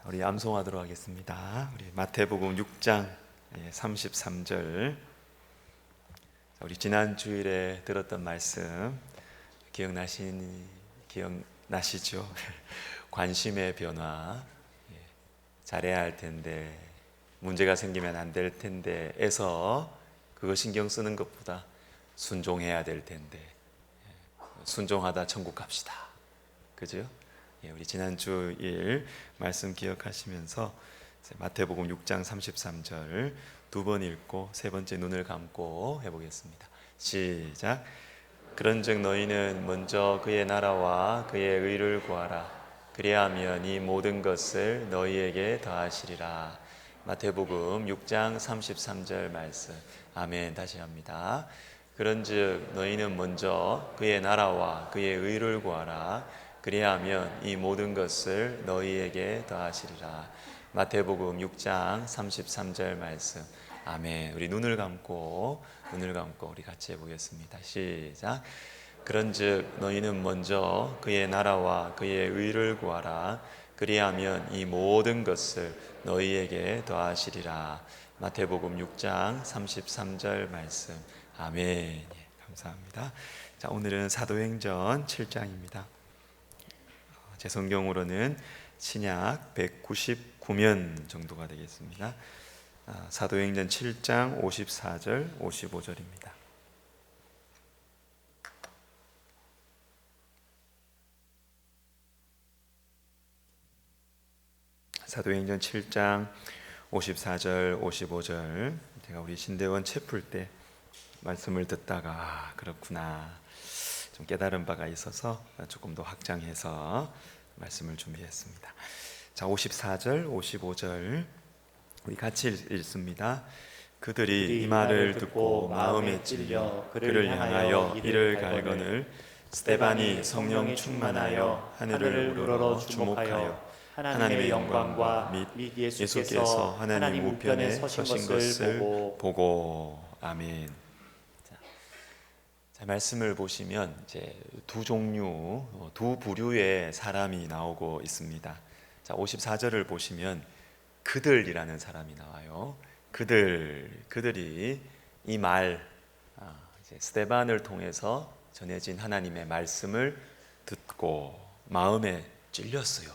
우리 암송하도록 하겠습니다. 우리 마태복음 6장 33절. 우리 지난 주일에 들었던 말씀 기억나시죠? 관심의 변화, 잘해야 할 텐데, 문제가 생기면 안 될 텐데에서 그거 신경 쓰는 것보다 순종해야 될 텐데, 순종하다 천국 갑시다. 그죠? 우리 지난주일 말씀 기억하시면서 마태복음 6장 33절 두 번 읽고 세 번째 눈을 감고 해보겠습니다. 시작. 그런즉 너희는 먼저 그의 나라와 그의 의를 구하라. 그리하면 이 모든 것을 너희에게 더하시리라. 마태복음 6장 33절 말씀. 아멘. 다시 합니다. 그런즉 너희는 먼저 그의 나라와 그의 의를 구하라. 그리하면 이 모든 것을 너희에게 더하시리라. 마태복음 6장 33절 말씀. 아멘. 우리 눈을 감고 우리 같이 해보겠습니다. 시작. 그런즉 너희는 먼저 그의 나라와 그의 의를 구하라. 그리하면 이 모든 것을 너희에게 더하시리라. 마태복음 6장 33절 말씀. 아멘. 감사합니다. 자, 오늘은 사도행전 7장입니다. 제 성경으로는 신약 199면 정도가 되겠습니다. 사도행전 7장 54절 55절입니다. 사도행전 7장 54절 55절. 제가 우리 신대원 채플 때 말씀을 듣다가 그렇구나 좀 깨달은 바가 있어서 조금 더 확장해서 말씀을 준비했습니다. 자, 54절 55절 우리 같이 읽습니다. 그들이 이 말을 듣고 마음에 찔려 그를 향하여 이를 갈거늘 스데반이 성령 충만하여 하늘을 우러러 주목하여 하나님의 영광과 및 예수께서 하나님 우편에 서신 것을 보고. 아멘. 자, 말씀을 보시면 이제 두 종류, 두 부류의 사람이 나오고 있습니다. 자, 54절을 보시면 그들이라는 사람이 나와요. 그들이 이 말, 스데반을 통해서 전해진 하나님의 말씀을 듣고 마음에 찔렸어요.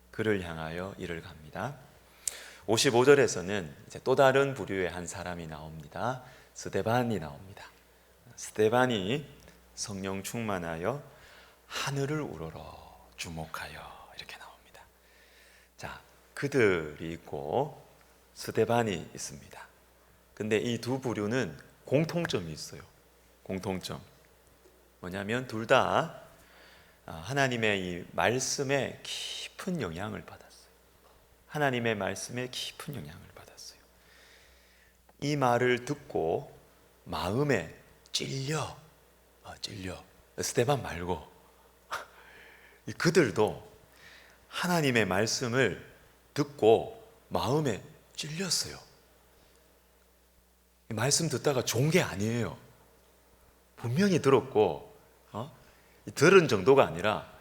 그를 향하여 이를 갑니다. 55절에서는 이제 또 다른 부류의 한 사람이 나옵니다. 스데반이 나옵니다. 스데반이 성령 충만하여 하늘을 우러러 주목하여 이렇게 나옵니다. 자, 그들이 있고 스데반이 있습니다. 근데 이 두 부류는 공통점이 있어요. 공통점. 뭐냐면 둘 다 하나님의 이 말씀에 깊은 영향을 받았어요. 하나님의 말씀에 깊은 영향을 받았어요. 이 말을 듣고 마음에 찔려. 스데반 말고 그들도 하나님의 말씀을 듣고 마음에 찔렸어요. 말씀 듣다가 좋은 게 아니에요. 분명히 들었고 들은 정도가 아니라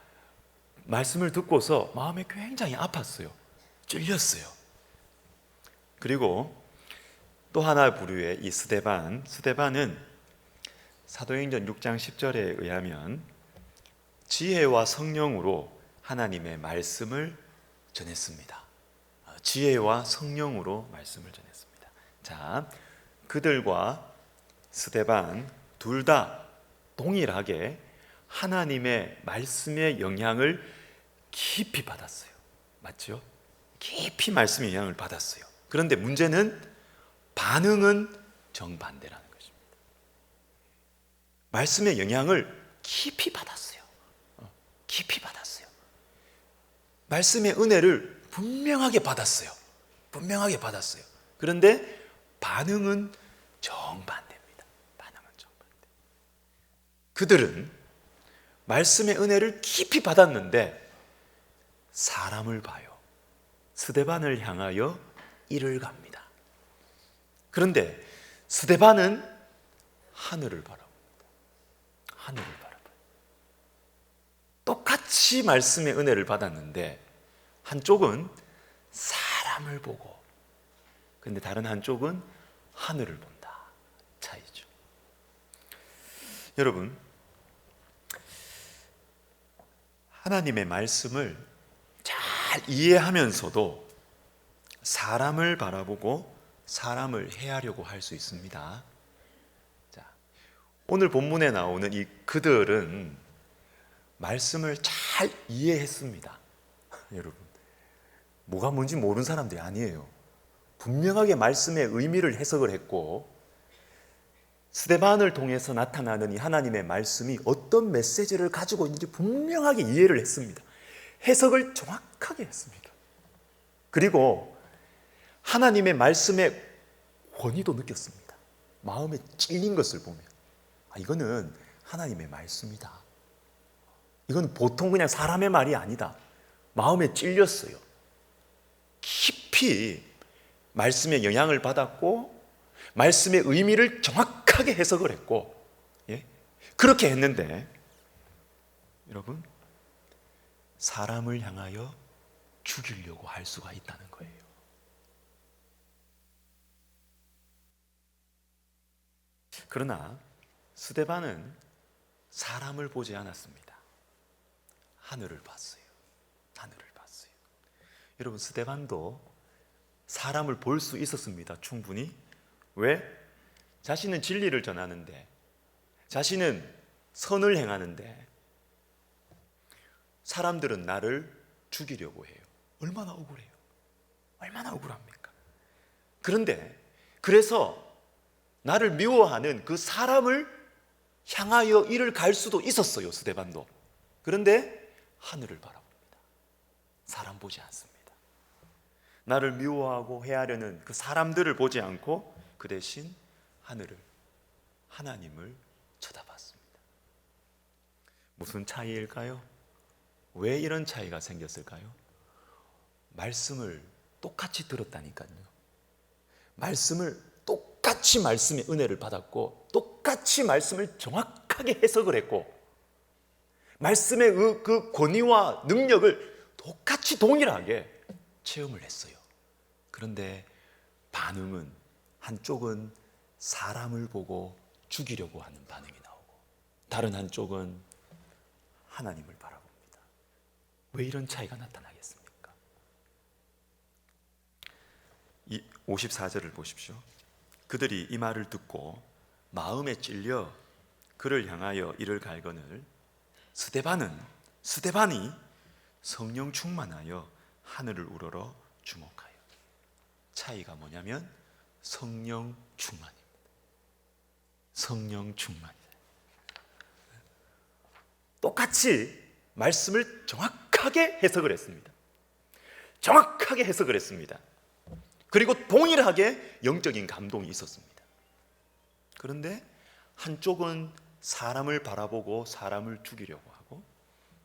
말씀을 듣고서 마음이 굉장히 아팠어요. 찔렸어요. 그리고 또 하나 부류의 이 스데반은 사도행전 6장 10절에 의하면 지혜와 성령으로 하나님의 말씀을 전했습니다. 지혜와 성령으로 말씀을 전했습니다. 자, 그들과 스데반 둘 다 동일하게 하나님의 말씀의 영향을 깊이 받았어요. 맞죠? 깊이 말씀의 영향을 받았어요. 그런데 문제는 반응은 정반대라는 것입니다. 말씀의 영향을 깊이 받았어요. 깊이 받았어요. 말씀의 은혜를 분명하게 받았어요. 분명하게 받았어요. 그런데 반응은 정반대입니다. 반응은 정반대. 그들은 말씀의 은혜를 깊이 받았는데 사람을 봐요. 스데반을 향하여 이를 갑니다. 그런데 스데반은 하늘을 바라봅니다. 하늘을 바라봐요. 똑같이 말씀의 은혜를 받았는데 한쪽은 사람을 보고, 근데 다른 한쪽은 하늘을 본다. 차이죠. 여러분, 하나님의 말씀을 잘 이해하면서도 사람을 바라보고 사람을 해하려고 할 수 있습니다. 자, 오늘 본문에 나오는 이 그들은 말씀을 잘 이해했습니다. 여러분, 뭐가 뭔지 모르는 사람들이 아니에요. 분명하게 말씀의 의미를 해석을 했고, 스데반을 통해서 나타나는 이 하나님의 말씀이 어떤 메시지를 가지고 있는지 분명하게 이해를 했습니다. 해석을 정확하게 했습니다. 그리고 하나님의 말씀의 권위도 느꼈습니다. 마음에 찔린 것을 보면, 이거는 하나님의 말씀이다. 이건 보통 그냥 사람의 말이 아니다. 마음에 찔렸어요. 깊이 말씀의 영향을 받았고, 말씀의 의미를 정확하게 해석을 했고, 그렇게 했는데, 여러분, 사람을 향하여 죽이려고 할 수가 있다는 거예요. 그러나 스데반은 사람을 보지 않았습니다. 하늘을 봤어요. 하늘을 봤어요. 여러분, 스데반도 사람을 볼 수 있었습니다. 충분히. 왜? 자신은 진리를 전하는데, 자신은 선을 행하는데 사람들은 나를 죽이려고 해요. 얼마나 억울해요. 얼마나 억울합니까? 그런데 그래서 나를 미워하는 그 사람을 향하여 이를 갈 수도 있었어요, 스데반도. 그런데 하늘을 바라봅니다. 사람 보지 않습니다. 나를 미워하고 해하려는 그 사람들을 보지 않고 그 대신 하늘을, 하나님을 쳐다봤습니다. 무슨 차이일까요? 왜 이런 차이가 생겼을까요? 말씀을 똑같이 들었다니까요. 똑같이 말씀의 은혜를 받았고, 똑같이 말씀을 정확하게 해석을 했고, 말씀의 그 권위와 능력을 똑같이 동일하게 체험을 했어요. 그런데 반응은, 한쪽은 사람을 보고 죽이려고 하는 반응이 나오고, 다른 한쪽은 하나님을 바라봅니다. 왜 이런 차이가 나타나겠습니까? 이 54절을 보십시오. 그들이 이 말을 듣고 마음에 찔려 그를 향하여 이를 갈거늘 스데반이 성령 충만하여 하늘을 우러러 주목하여. 차이가 뭐냐면 성령 충만입니다. 성령 충만이다. 똑같이 말씀을 정확하게 해석을 했습니다. 정확하게 해석을 했습니다. 그리고 동일하게 영적인 감동이 있었습니다. 그런데 한쪽은 사람을 바라보고 사람을 죽이려고 하고,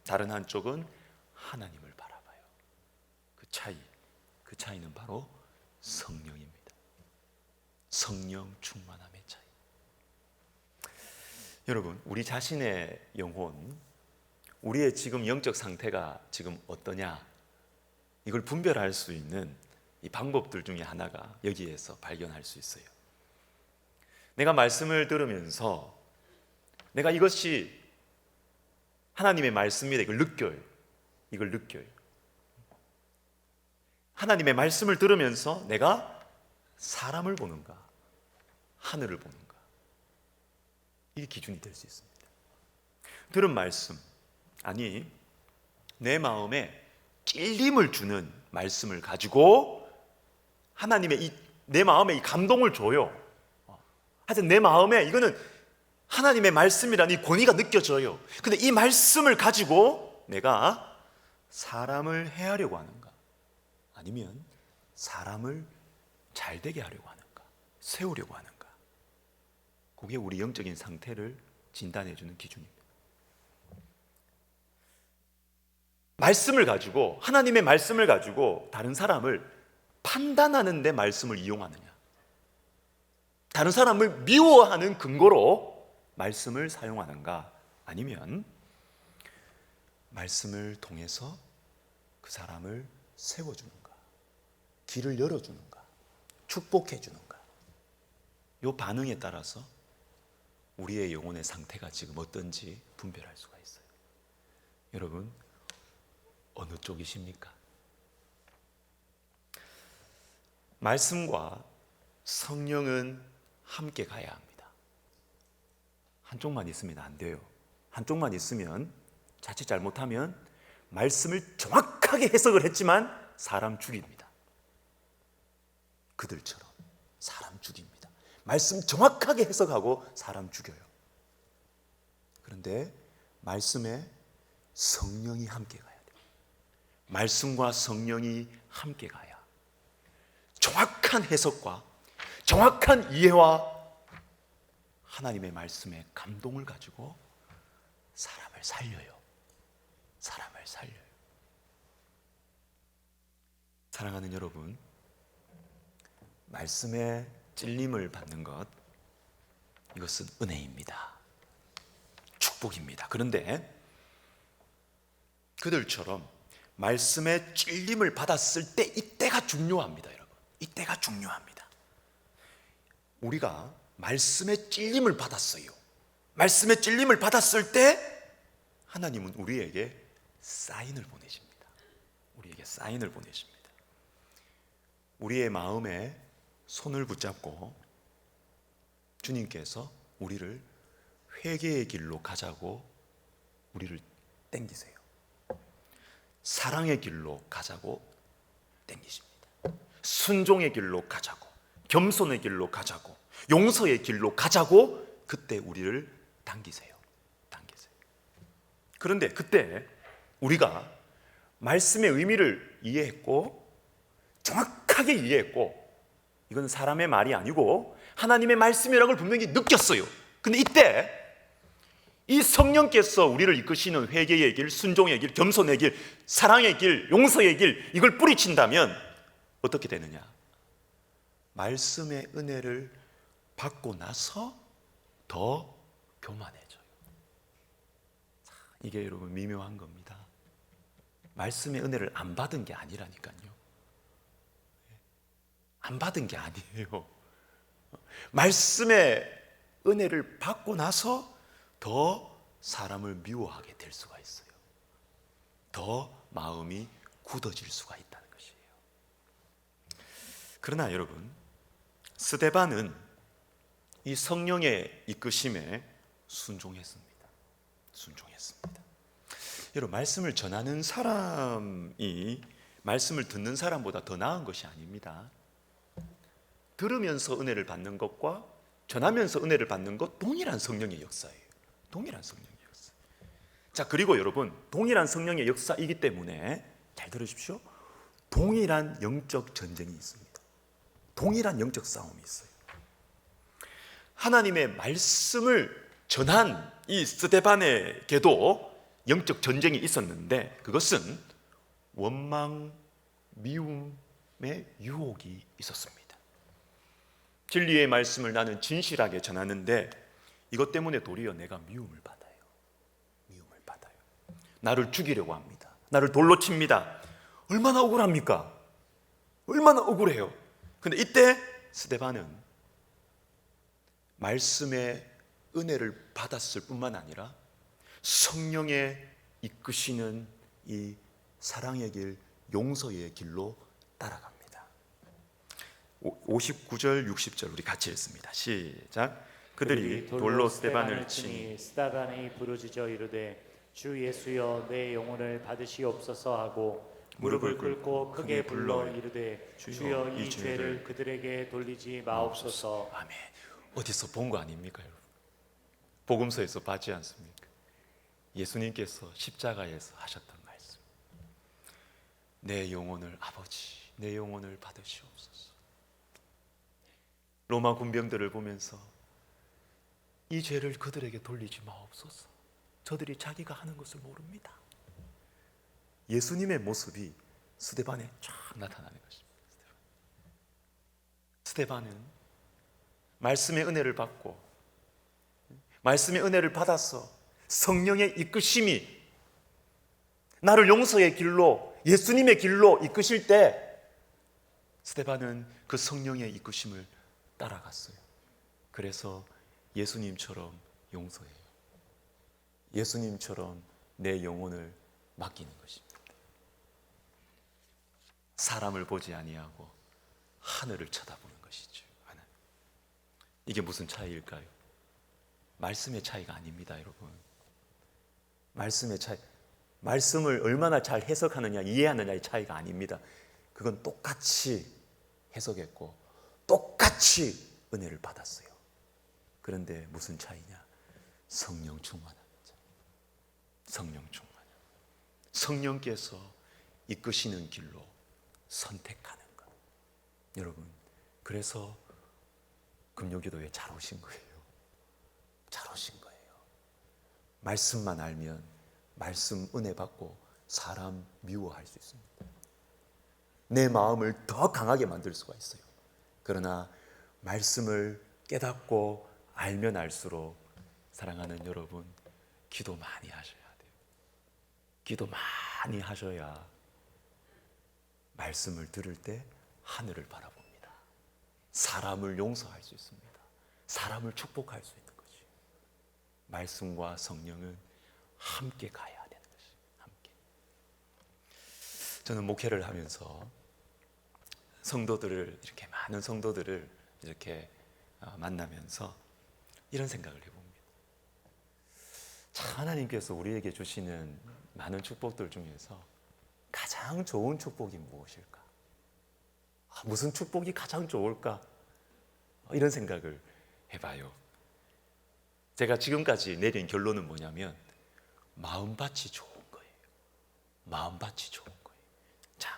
다른 한쪽은 하나님을 바라봐요. 그 차이는 바로 성령입니다. 성령 충만함의 차이. 여러분, 우리 자신의 영혼, 우리의 지금 영적 상태가 지금 어떠냐, 이걸 분별할 수 있는 이 방법들 중에 하나가 여기에서 발견할 수 있어요. 내가 말씀을 들으면서 내가 이것이 하나님의 말씀이다, 이걸 느껴요. 하나님의 말씀을 들으면서 내가 사람을 보는가, 하늘을 보는가, 이게 기준이 될 수 있습니다. 들은 말씀, 아니 내 마음에 찔림을 주는 말씀을 가지고 하나님의 내 마음에 이 감동을 줘요. 하여튼 내 마음에 이거는 하나님의 말씀이라는 이 권위가 느껴져요. 근데 이 말씀을 가지고 내가 사람을 해하려고 하는가, 아니면 사람을 잘 되게 하려고 하는가, 세우려고 하는가, 그게 우리 영적인 상태를 진단해 주는 기준입니다. 말씀을 가지고, 하나님의 말씀을 가지고 다른 사람을 판단하는 데 말씀을 이용하느냐, 다른 사람을 미워하는 근거로 말씀을 사용하는가, 아니면 말씀을 통해서 그 사람을 세워주는가? 길을 열어주는가? 축복해주는가? 이 반응에 따라서 우리의 영혼의 상태가 지금 어떤지 분별할 수가 있어요. 여러분, 어느 쪽이십니까? 말씀과 성령은 함께 가야 합니다. 한쪽만 있으면 안 돼요. 한쪽만 있으면 자칫 잘못하면 말씀을 정확하게 해석을 했지만 사람 죽입니다. 그들처럼 사람 죽입니다. 말씀 정확하게 해석하고 사람 죽여요. 그런데 말씀에 성령이 함께 가야 돼요. 말씀과 성령이 함께 가야 정확한 해석과 정확한 이해와 하나님의 말씀에 감동을 가지고 사람을 살려요. 사람을 살려요. 사랑하는 여러분, 말씀에 찔림을 받는 것, 이것은 은혜입니다. 축복입니다. 그런데 그들처럼 말씀에 찔림을 받았을 때 이때가 중요합니다, 여러분. 이때가 중요합니다. 우리가 말씀에 찔림을 받았어요. 말씀에 찔림을 받았을 때 하나님은 우리에게 사인을 보내십니다. 우리에게 사인을 보내십니다. 우리의 마음에 손을 붙잡고 주님께서 우리를 회개의 길로 가자고 우리를 땡기세요. 사랑의 길로 가자고 땡기십니다. 순종의 길로 가자고, 겸손의 길로 가자고, 용서의 길로 가자고 그때 우리를 당기세요. 그런데 그때 우리가 말씀의 의미를 이해했고 정확하게 이해했고, 이건 사람의 말이 아니고 하나님의 말씀이라는 걸 분명히 느꼈어요. 근데 이때 이 성령께서 우리를 이끄시는 회개의 길, 순종의 길, 겸손의 길, 사랑의 길, 용서의 길, 이걸 뿌리친다면 어떻게 되느냐? 말씀의 은혜를 받고 나서 더 교만해져요. 이게 여러분 미묘한 겁니다. 말씀의 은혜를 안 받은 게 아니라니까요. 안 받은 게 아니에요. 말씀의 은혜를 받고 나서 더 사람을 미워하게 될 수가 있어요. 더 마음이 굳어질 수가 있다는 것이에요. 그러나 여러분, 스데반은 이 성령의 이끄심에 순종했습니다. 여러분, 말씀을 전하는 사람이 말씀을 듣는 사람보다 더 나은 것이 아닙니다. 들으면서 은혜를 받는 것과 전하면서 은혜를 받는 것 동일한 성령의 역사예요. 동일한 성령의 역사. 자, 그리고 여러분, 동일한 성령의 역사이기 때문에 잘 들으십시오. 동일한 영적 전쟁이 있습니다. 동일한 영적 싸움이 있어요. 하나님의 말씀을 전한 이 스데반에게도 영적 전쟁이 있었는데 그것은 원망, 미움의 유혹이 있었습니다. 진리의 말씀을 나는 진실하게 전하는데 이것 때문에 도리어 내가 미움을 받아요. 나를 죽이려고 합니다. 나를 돌로 칩니다. 얼마나 억울합니까? 얼마나 억울해요. 근데 이때 스데반은 말씀의 은혜를 받았을 뿐만 아니라 성령의 이끄시는 이 사랑의 길, 용서의 길로 따라갑니다. 59절, 60절 우리 같이 읽습니다. 시작. 그들이 돌로 스데반을 치니 스데반이 부르짖어 이르되 주 예수여 내 영혼을 받으시옵소서 하고 무릎을 꿇고 크게 불러 이르되 주여 이 죄를 그들에게 돌리지 마옵소서. 아멘. 어디서 본 거 아닙니까, 여러분? 복음서에서 봤지 않습니까? 예수님께서 십자가에서 하셨던 말씀. 내 영혼을 아버지, 내 영혼을 받으시옵소서. 로마 군병들을 보면서 이 죄를 그들에게 돌리지 마옵소서. 저들이 자기가 하는 것을 모릅니다. 예수님의 모습이 스데반에 쫙 나타나는 것입니다. 스데반은 말씀의 은혜를 받고 말씀의 은혜를 받아서 성령의 이끄심이 나를 용서의 길로 예수님의 길로 이끄실 때 스데반은 그 성령의 이끄심을 따라갔어요. 그래서 예수님처럼 용서해요. 예수님처럼 내 영혼을 맡기는 것입니다. 사람을 보지 아니하고 하늘을 쳐다보는 것이죠. 하나님. 이게 무슨 차이일까요? 말씀의 차이가 아닙니다, 여러분. 말씀의 차이, 말씀을 얼마나 잘 해석하느냐, 이해하느냐의 차이가 아닙니다. 그건 똑같이 해석했고 똑같이 은혜를 받았어요. 그런데 무슨 차이냐? 성령 충만합니다. 성령 충만. 성령께서 이끄시는 길로 선택하는 것. 여러분, 그래서 금요기도에 잘 오신 거예요. 잘 오신 거예요. 말씀만 알면 말씀 은혜 받고 사람 미워할 수 있습니다. 내 마음을 더 강하게 만들 수가 있어요. 그러나 말씀을 깨닫고 알면 알수록 사랑하는 여러분, 기도 많이 하셔야 돼요. 기도 많이 하셔야 말씀을 들을 때 하늘을 바라봅니다. 사람을 용서할 수 있습니다. 사람을 축복할 수 있는 거지. 말씀과 성령은 함께 가야 되는 것이. 함께. 저는 목회를 하면서 성도들을, 이렇게 많은 성도들을 이렇게 만나면서 이런 생각을 해봅니다. 참, 하나님께서 우리에게 주시는 많은 축복들 중에서 가장 좋은 축복이 무엇일까? 무슨 축복이 가장 좋을까? 이런 생각을 해봐요. 제가 지금까지 내린 결론은 뭐냐면 마음밭이 좋은 거예요. 마음밭이 좋은 거예요. 자,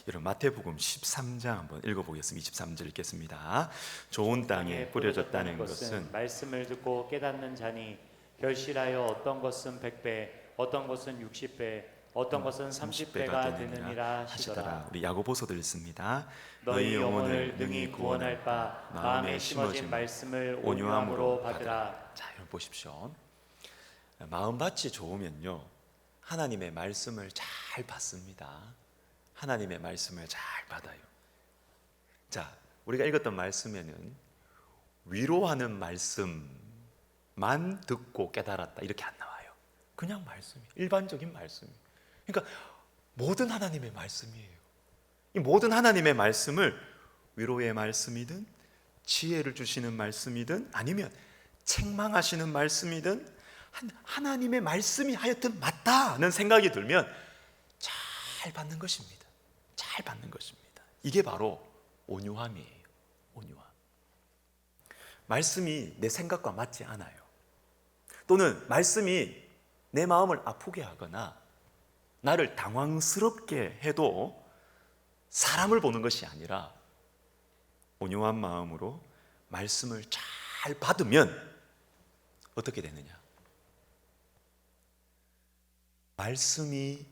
여러분 마태복음 13장 한번 읽어보겠습니다. 23절 읽겠습니다. 좋은 땅에 뿌려졌다는 것은 말씀을 듣고 깨닫는 자니 결실하여 어떤 것은 100배, 어떤 것은 60배, 어떤 것은 30배가 되느니라 하시더라. 우리 야고보서도 읽습니다. 너희 영혼을 능히 구원할 바 마음에 심어진 말씀을 온유함으로 받으라. 자, 여러분 보십시오. 마음밭이 좋으면요, 하나님의 말씀을 잘 받습니다. 하나님의 말씀을 잘 받아요. 자, 우리가 읽었던 말씀에는 위로하는 말씀만 듣고 깨달았다 이렇게 안 나와요. 그냥 말씀이, 일반적인 말씀이. 그러니까 모든 하나님의 말씀이에요. 이 모든 하나님의 말씀을 위로의 말씀이든 지혜를 주시는 말씀이든 아니면 책망하시는 말씀이든 하나님의 말씀이 하여튼 맞다는 생각이 들면 잘 받는 것입니다. 잘 받는 것입니다. 이게 바로 온유함이에요. 온유함. 말씀이 내 생각과 맞지 않아요. 또는 말씀이 내 마음을 아프게 하거나 나를 당황스럽게 해도 사람을 보는 것이 아니라 온유한 마음으로 말씀을 잘 받으면 어떻게 되느냐? 말씀이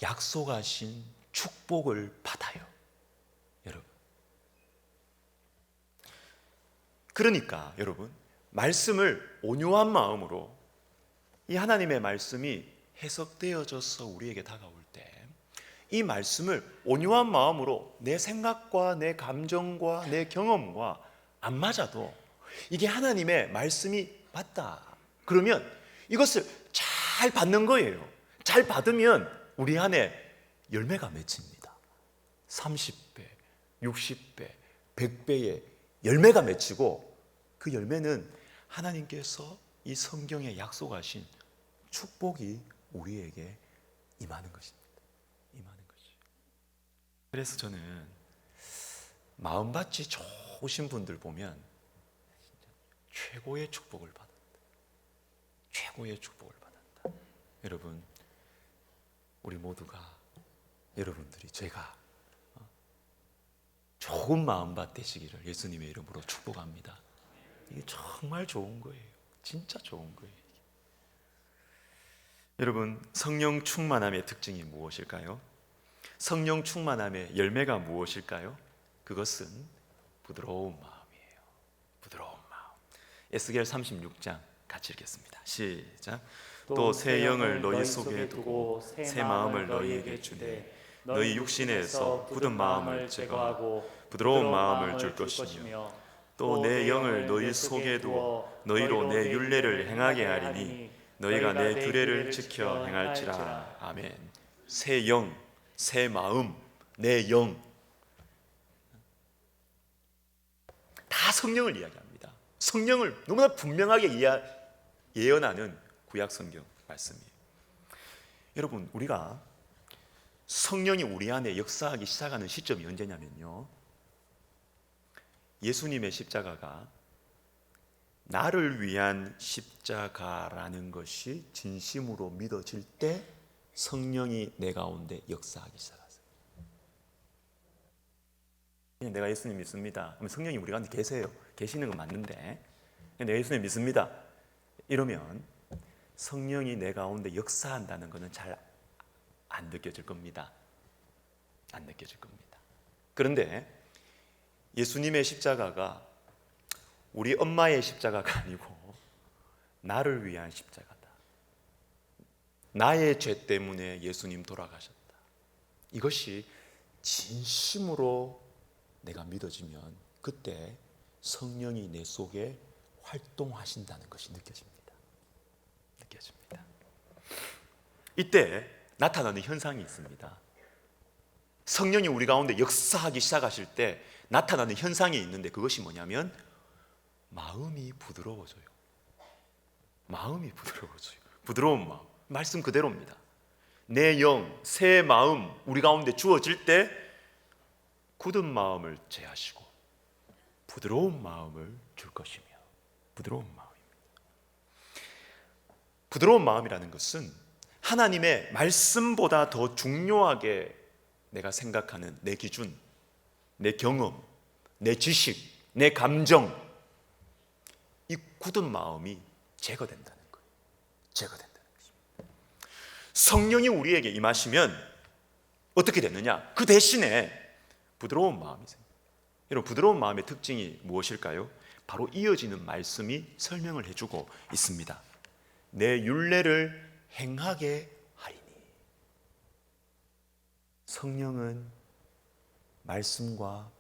약속하신 축복을 받아요, 여러분. 그러니까 여러분, 말씀을 온유한 마음으로, 이 하나님의 말씀이 해석되어져서 우리에게 다가올 때 이 말씀을 온유한 마음으로 내 생각과 내 감정과 내 경험과 안 맞아도 이게 하나님의 말씀이 맞다 그러면 이것을 잘 받는 거예요. 잘 받으면 우리 안에 열매가 맺힙니다. 30배, 60배, 100배의 열매가 맺히고 그 열매는 하나님께서 이 성경에 약속하신 축복이 우리에게 임하는 것입니다. 임하는 것이. 그래서 저는 마음밭이 좋으신 분들 보면 최고의 축복을 받았다. 최고의 축복을 받았다. 여러분, 우리 모두가, 여러분들이, 제가 좋은 마음밭 되시기를 예수님의 이름으로 축복합니다. 이게 정말 좋은 거예요. 진짜 좋은 거예요. 여러분, 성령 충만함의 특징이 무엇일까요? 성령 충만함의 열매가 무엇일까요? 그것은 부드러운 마음이에요. 부드러운 마음. 에스겔 36장 같이 읽겠습니다. 시작. 또 새 영을 너희 속에 두고 새 마음을 너희에게 주되 너희 육신에서 굳은 마음을 제거하고 부드러운 마음을 줄 것이며 또 내 영을 너희 속에 두어 너희로 내 율례를 행하게 하리니 너희가 내 규례를 지켜 행할지라. 아멘. 새 영, 새 마음, 내 영, 다 성령을 이야기합니다. 성령을 너무나 분명하게 예언하는 구약 성경 말씀이에요. 여러분, 우리가 성령이 우리 안에 역사하기 시작하는 시점이 언제냐면요, 예수님의 십자가가 나를 위한 십자가라는 것이 진심으로 믿어질 때 성령이 내 가운데 역사하기 시작하세요. 그냥 내가 예수님 믿습니다. 그러면 성령이 우리 가운데 계시는 건 맞는데, 내가 예수님 믿습니다 이러면 성령이 내 가운데 역사한다는 것은 잘 안 느껴질 겁니다. 안 느껴질 겁니다. 그런데 예수님의 십자가가 우리 엄마의 십자가가 아니고 나를 위한 십자가다. 나의 죄 때문에 예수님 돌아가셨다. 이것이 진심으로 내가 믿어지면 그때 성령이 내 속에 활동하신다는 것이 느껴집니다. 느껴집니다. 이때 나타나는 현상이 있습니다. 성령이 우리 가운데 역사하기 시작하실 때 나타나는 현상이 있는데 그것이 뭐냐면 마음이 부드러워져요. 마음이 부드러워져요. 부드러운 마음. 말씀 그대로입니다. 내 영, 새 마음 우리 가운데 주어질 때 굳은 마음을 제하시고 부드러운 마음을 줄 것이며, 부드러운 마음입니다. 부드러운 마음이라는 것은 하나님의 말씀보다 더 중요하게 내가 생각하는 내 기준, 내 경험, 내 지식, 내 감정, 이 굳은 마음이 제거된다는 거예요. 제거된다는 것입니다. 성령이 우리에게 임하시면 어떻게 되느냐? 그 대신에 부드러운 마음이 생깁니다. 여러분, 부드러운 마음의 특징이 무엇일까요? 바로 이어지는 말씀이 설명을 해주고 있습니다. 내 율례를 행하게 하리니. 성령은 말씀과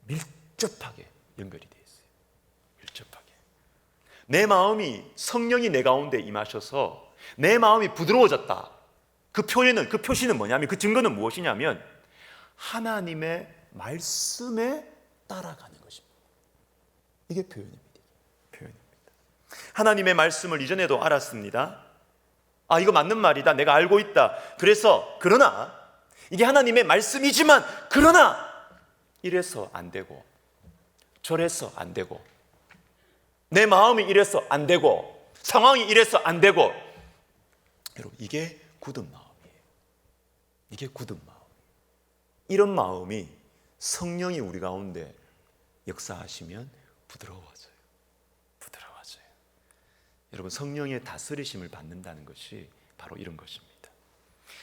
밀접하게 연결이 되어 있어요. 밀접하게. 내 마음이, 성령이 내 가운데 임하셔서 내 마음이 부드러워졌다. 그 표시는 뭐냐면, 그 증거는 무엇이냐면 하나님의 말씀에 따라가는 것입니다. 이게 표현입니다. 하나님의 말씀을 이전에도 알았습니다. 이거 맞는 말이다. 내가 알고 있다. 그러나 이게 하나님의 말씀이지만 그러나 이래서 안 되고 저래서 안 되고 내 마음이 이래서 안 되고 상황이 이래서 안 되고, 여러분, 이게 굳은 마음이에요. 이게 굳은 마음. 이런 마음이 성령이 우리 가운데 역사하시면 부드러워져요. 부드러워져요. 여러분, 성령의 다스리심을 받는다는 것이 바로 이런 것입니다.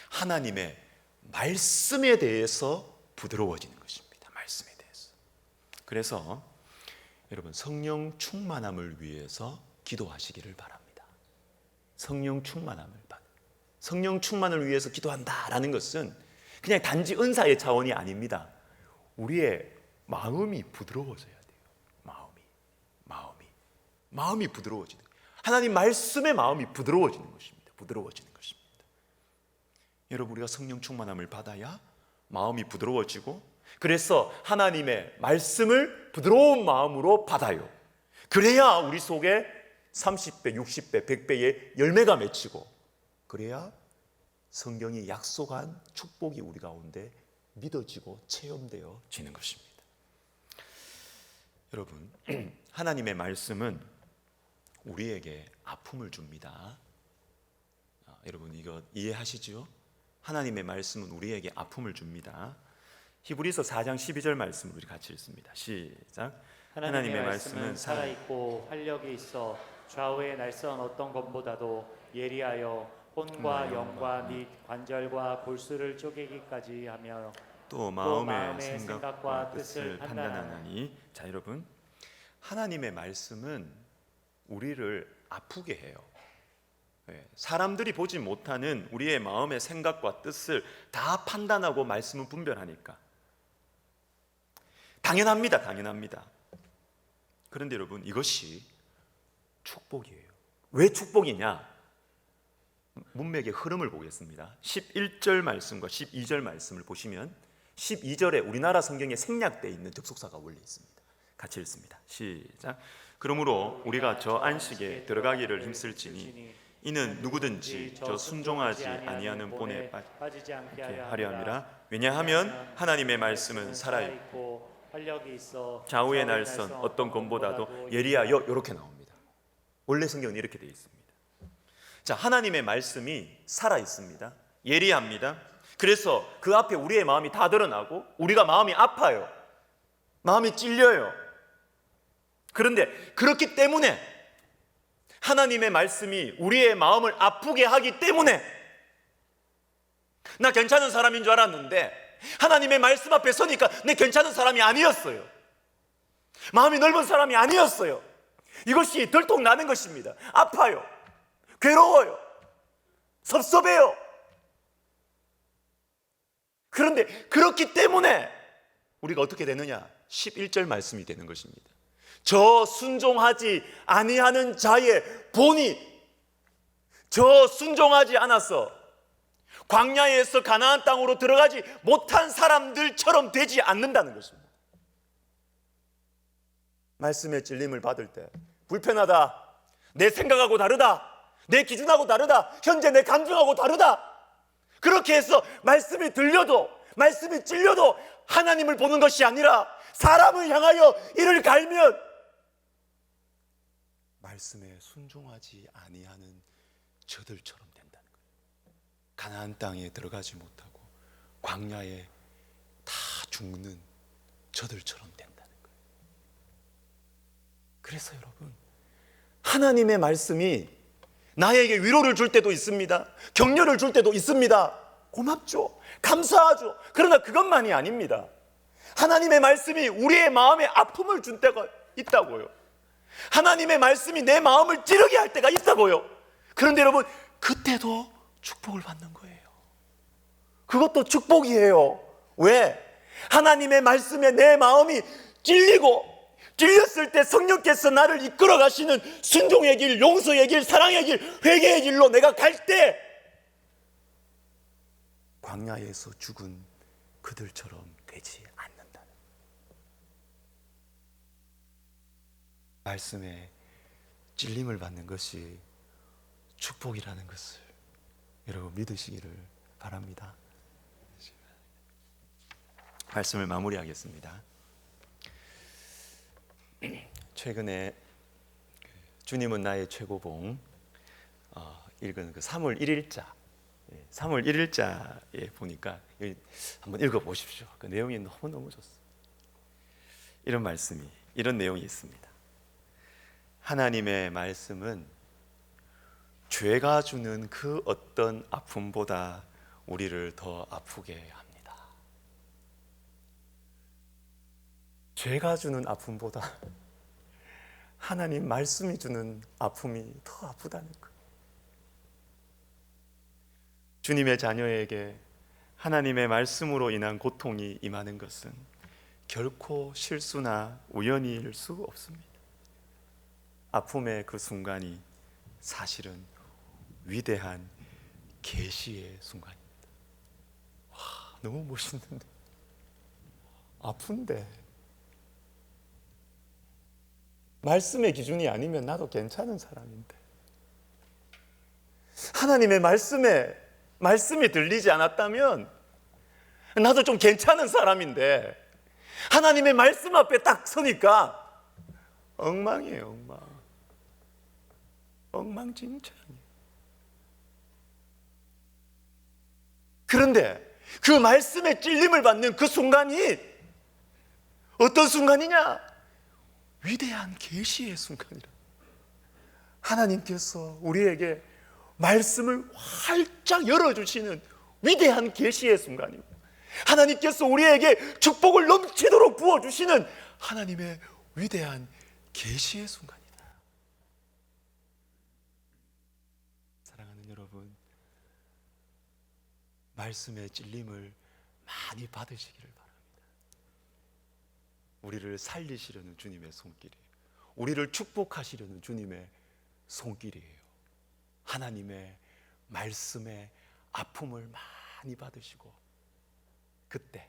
하나님의 말씀에 대해서 부드러워지는 것입니다. 말씀에 대해서. 그래서 여러분, 성령 충만함을 위해서 기도하시기를 바랍니다. 성령 충만을 위해서 기도한다라는 것은 그냥 단지 은사의 차원이 아닙니다. 우리의 마음이 부드러워져야 돼요. 마음이 부드러워지는, 하나님 말씀의 마음이 부드러워지는 것입니다. 부드러워지는 것입니다. 여러분, 우리가 성령 충만함을 받아야 마음이 부드러워지고, 그래서 하나님의 말씀을 부드러운 마음으로 받아요. 그래야 우리 속에 30배, 60배, 100배의 열매가 맺히고, 그래야 성경이 약속한 축복이 우리 가운데 믿어지고 체험되어지는 것입니다. 여러분, 하나님의 말씀은 우리에게 아픔을 줍니다. 여러분, 이거 이해하시죠? 하나님의 말씀은 우리에게 아픔을 줍니다. 히브리서 4장 12절 말씀을 우리 같이 읽습니다. 시작. 하나님의 말씀은 살아있고 활력이 있어 좌우의 날선 어떤 것보다도 예리하여 혼과 영과 및 관절과 골수를 쪼개기까지 하며 또 마음의 생각과 뜻을 판단하나니. 자, 여러분, 하나님의 말씀은 우리를 아프게 해요. 사람들이 보지 못하는 우리의 마음의 생각과 뜻을 다 판단하고 말씀은 분별하니까 당연합니다. 그런데 여러분, 이것이 축복이에요. 왜 축복이냐? 문맥의 흐름을 보겠습니다. 11절 말씀과 12절 말씀을 보시면 12절에 우리나라 성경에 생략되어 있는 접속사가 원래 있습니다. 같이 읽습니다. 시작. 그러므로 우리가 저 안식에 들어가기를 힘쓸지니 이는 누구든지 저 순종하지 아니하는 본에 빠지지 않게 하려 함이라. 왜냐하면 하나님의 말씀은 살아있고 활력이 있어 좌우의 날선 어떤 검보다도 예리하여. 이렇게 나옵니다. 원래 성경은 이렇게 되어 있습니다. 자, 하나님의 말씀이 살아 있습니다. 예리합니다. 그래서 그 앞에 우리의 마음이 다 드러나고 우리가 마음이 아파요. 마음이 찔려요. 그런데 그렇기 때문에 하나님의 말씀이 우리의 마음을 아프게 하기 때문에 나 괜찮은 사람인 줄 알았는데 하나님의 말씀 앞에 서니까 내 괜찮은 사람이 아니었어요. 마음이 넓은 사람이 아니었어요. 이것이 들통나는 것입니다. 아파요. 괴로워요. 섭섭해요. 그런데 그렇기 때문에 우리가 어떻게 되느냐? 11절 말씀이 되는 것입니다. 저 순종하지 아니하는 자의 본이 저 순종하지 않아서 광야에서 가나안 땅으로 들어가지 못한 사람들처럼 되지 않는다는 것입니다. 말씀의 찔림을 받을 때 불편하다, 내 생각하고 다르다, 내 기준하고 다르다, 현재 내 감정하고 다르다, 그렇게 해서 말씀이 들려도 말씀이 찔려도 하나님을 보는 것이 아니라 사람을 향하여 이를 갈면 말씀에 순종하지 아니하는 저들처럼 된다는 거예요. 가나안 땅에 들어가지 못하고 광야에 다 죽는 저들처럼 된다는 거예요. 그래서 여러분, 하나님의 말씀이 나에게 위로를 줄 때도 있습니다. 격려를 줄 때도 있습니다. 고맙죠. 감사하죠. 그러나 그것만이 아닙니다. 하나님의 말씀이 우리의 마음에 아픔을 준 때가 있다고요. 하나님의 말씀이 내 마음을 찌르게 할 때가 있다고요. 그런데 여러분, 그때도 축복을 받는 거예요. 그것도 축복이에요. 왜? 하나님의 말씀에 내 마음이 찔렸을 때 성령께서 나를 이끌어 가시는 순종의 길, 용서의 길, 사랑의 길, 회개의 길로 내가 갈 때 광야에서 죽은 그들처럼 되지 않는다는, 말씀에 찔림을 받는 것이 축복이라는 것을 여러분 믿으시기를 바랍니다. 말씀을 마무리하겠습니다. 최근에 주님은 나의 최고봉 읽은 그 3월 1일자 3월 1일자에 보니까 한번 읽어보십시오. 그 내용이 너무너무 좋습니다. 이런 내용이 있습니다. 하나님의 말씀은 죄가 주는 그 어떤 아픔보다 우리를 더 아프게 합니다. 죄가 주는 아픔보다 하나님 말씀이 주는 아픔이 더 아프다는 거예요. 주님의 자녀에게 하나님의 말씀으로 인한 고통이 임하는 것은 결코 실수나 우연일 수 없습니다. 아픔의 그 순간이 사실은 위대한 계시의 순간입니다. 와, 너무 멋있는데, 아픈데 말씀의 기준이 아니면 나도 괜찮은 사람인데, 하나님의 말씀이 들리지 않았다면 나도 좀 괜찮은 사람인데, 하나님의 말씀 앞에 딱 서니까 엉망이에요. 엉망진창이에요. 그런데 그 말씀의 찔림을 받는 그 순간이 어떤 순간이냐? 위대한 계시의 순간이라. 하나님께서 우리에게 말씀을 활짝 열어주시는 위대한 계시의 순간입니다. 하나님께서 우리에게 축복을 넘치도록 부어주시는 하나님의 위대한 계시의 순간이다. 사랑하는 말씀의 찔림을 많이 받으시기를 바랍니다. 우리를 살리시려는 주님의 손길이에요. 우리를 축복하시려는 주님의 손길이에요. 하나님의 말씀의 아픔을 많이 받으시고 그때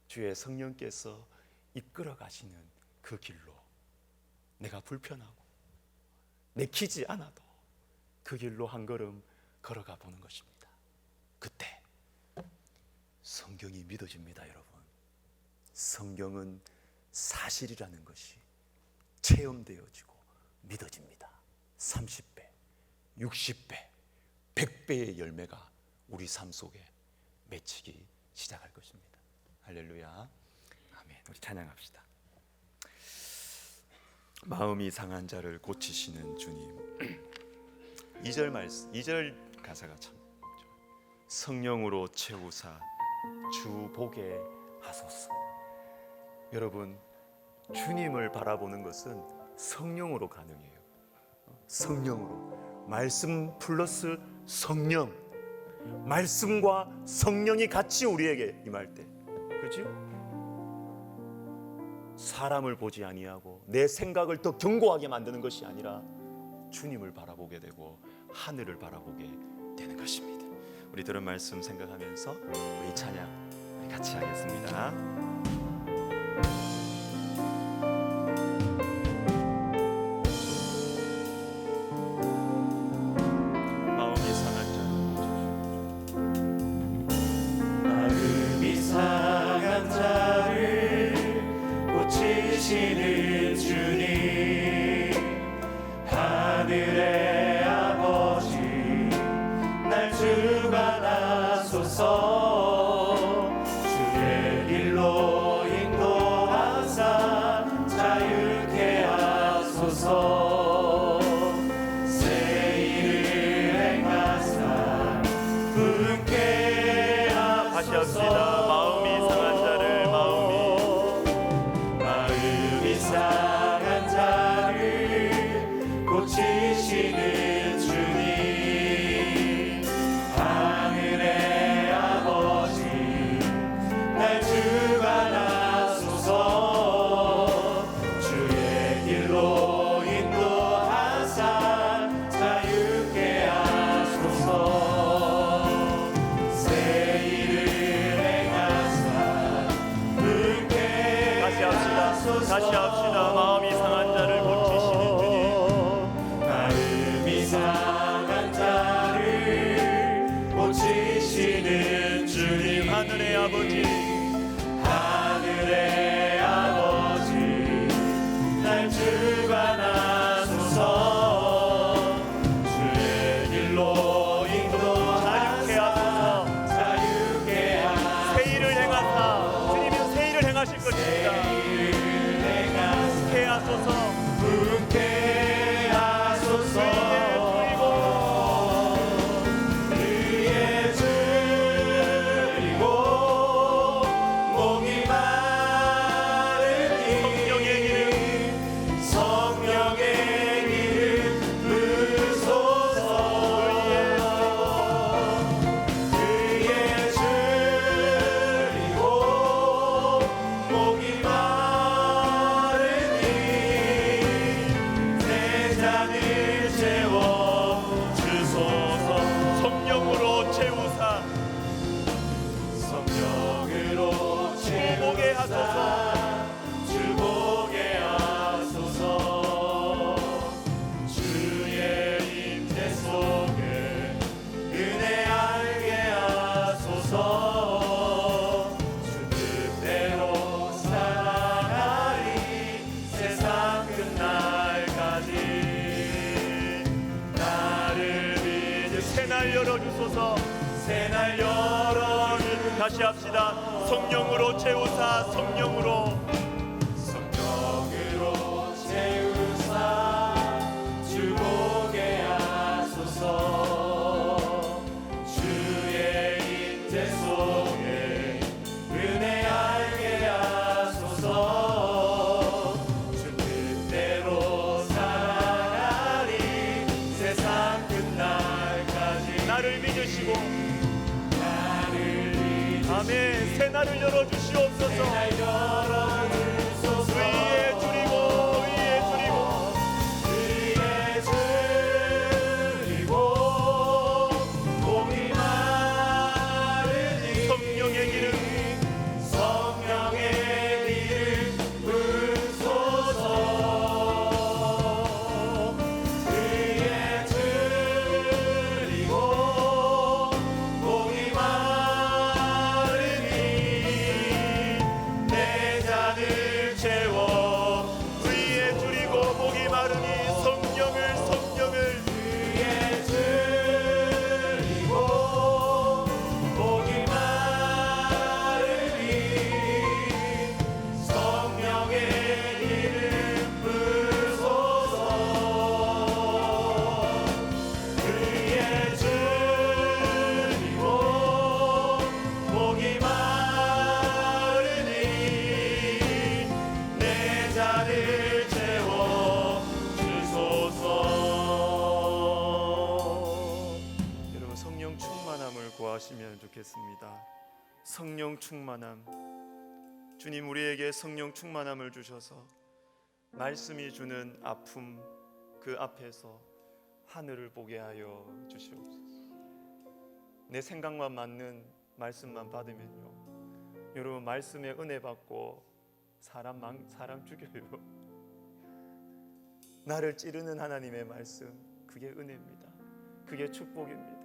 주의 성령께서 이끌어 가시는 그 길로 내가 불편하고 내키지 않아도 그 길로 한 걸음 걸어가 보는 것입니다. 그때 성경이 믿어집니다. 여러분, 성경은 사실이라는 것이 체험되어지고 믿어집니다. 30배, 60배, 100배의 열매가 우리 삶 속에 맺히기 시작할 것입니다. 할렐루야. 아멘. 우리 찬양합시다. 마음이 상한 자를 고치시는 주님. 2절 말씀, 2절 가사가 참 좋아요. 성령으로 채우사 주 보게 하소서. 여러분, 주님을 바라보는 것은 성령으로 가능해요. 성령으로. 말씀 플러스 성령. 말씀과 성령이 같이 우리에게 임할 때, 그렇죠? 사람을 보지 아니하고 내 생각을 더 견고하게 만드는 것이 아니라 주님을 바라보게 되고 하늘을 바라보게 되는 것입니다. 우리 들은 말씀 생각하면서 우리 찬양 우리 같이 하겠습니다. 고치시는 주님, 하늘의 아버지 날 주관하소서. 주의 길로 인도하사 자유케 하소서. 새 일을 행하사 부흥케 다시 합시다. 하소서. 마음이 상한 자를 상한 자를 고치시는 주님, 하늘의 아버지 날 주관하소서. 주의 길로 인도하사 자유케 하소서. 새 일을 행하사 부흥케 다시 합시다. 다시 합시다. 마음이 상한 자를 고치시는 주님. 마음이 상한 자를 고치시는 주님. 하늘의 아버지, 하늘의 아버지 날 주관하소서. 주의 길로 인도하사 자유케 하소서. 새 일을 행하사. 주님이 새 일을 행하실 것입니다. 하소서. 부흥케 하소서. 의에 줄이고 목이 마르니 성령의 기름 부으소서. 의에 줄이고 목이 성령으로 채우사 성령으로 주보게 하소서. 주보게 하소서. 주의 임재 속에 은혜 알게 하소서. 주 뜻대로 살아가리 세상 끝날까지. 나를 믿으시는 새날 열어주소서. 새날 열어주소서. 다시 합시다. 성령으로 채우사. 성령으로 채우사 주보게 하소서. 주의 임재 속에 은혜 알게 하소서. 주 뜻대로 살아가리 세상 끝날까지. 나를 믿으시고 나를 열어주시옵소서. 위에 줄이고 위에 줄이고 목이 마르니 성령의 기름 성령의 기름 부으소서. 위에 줄이고 목이 마르니 내 잔을 채워. 위에 줄이고 목이 마르니 성령을 위에 줄이고 목이 마르니 성령의 기름 부으소서. 위에 줄이고 목이 마르니 내 잔을 채워 주소서. 여러분 성령 충만함을 구하시면 좋겠습니다. 성령 충만함. 주님 우리에게 성령 충만함을 주셔서 말씀이 주는 아픔 그 앞에서 하늘을 보게 하여 주시옵소서. 내 생각만 맞는 말씀만 받으면요, 여러분 말씀에 은혜 받고 사람 죽여요. 나를 찌르는 하나님의 말씀, 그게 은혜입니다. 그게 축복입니다.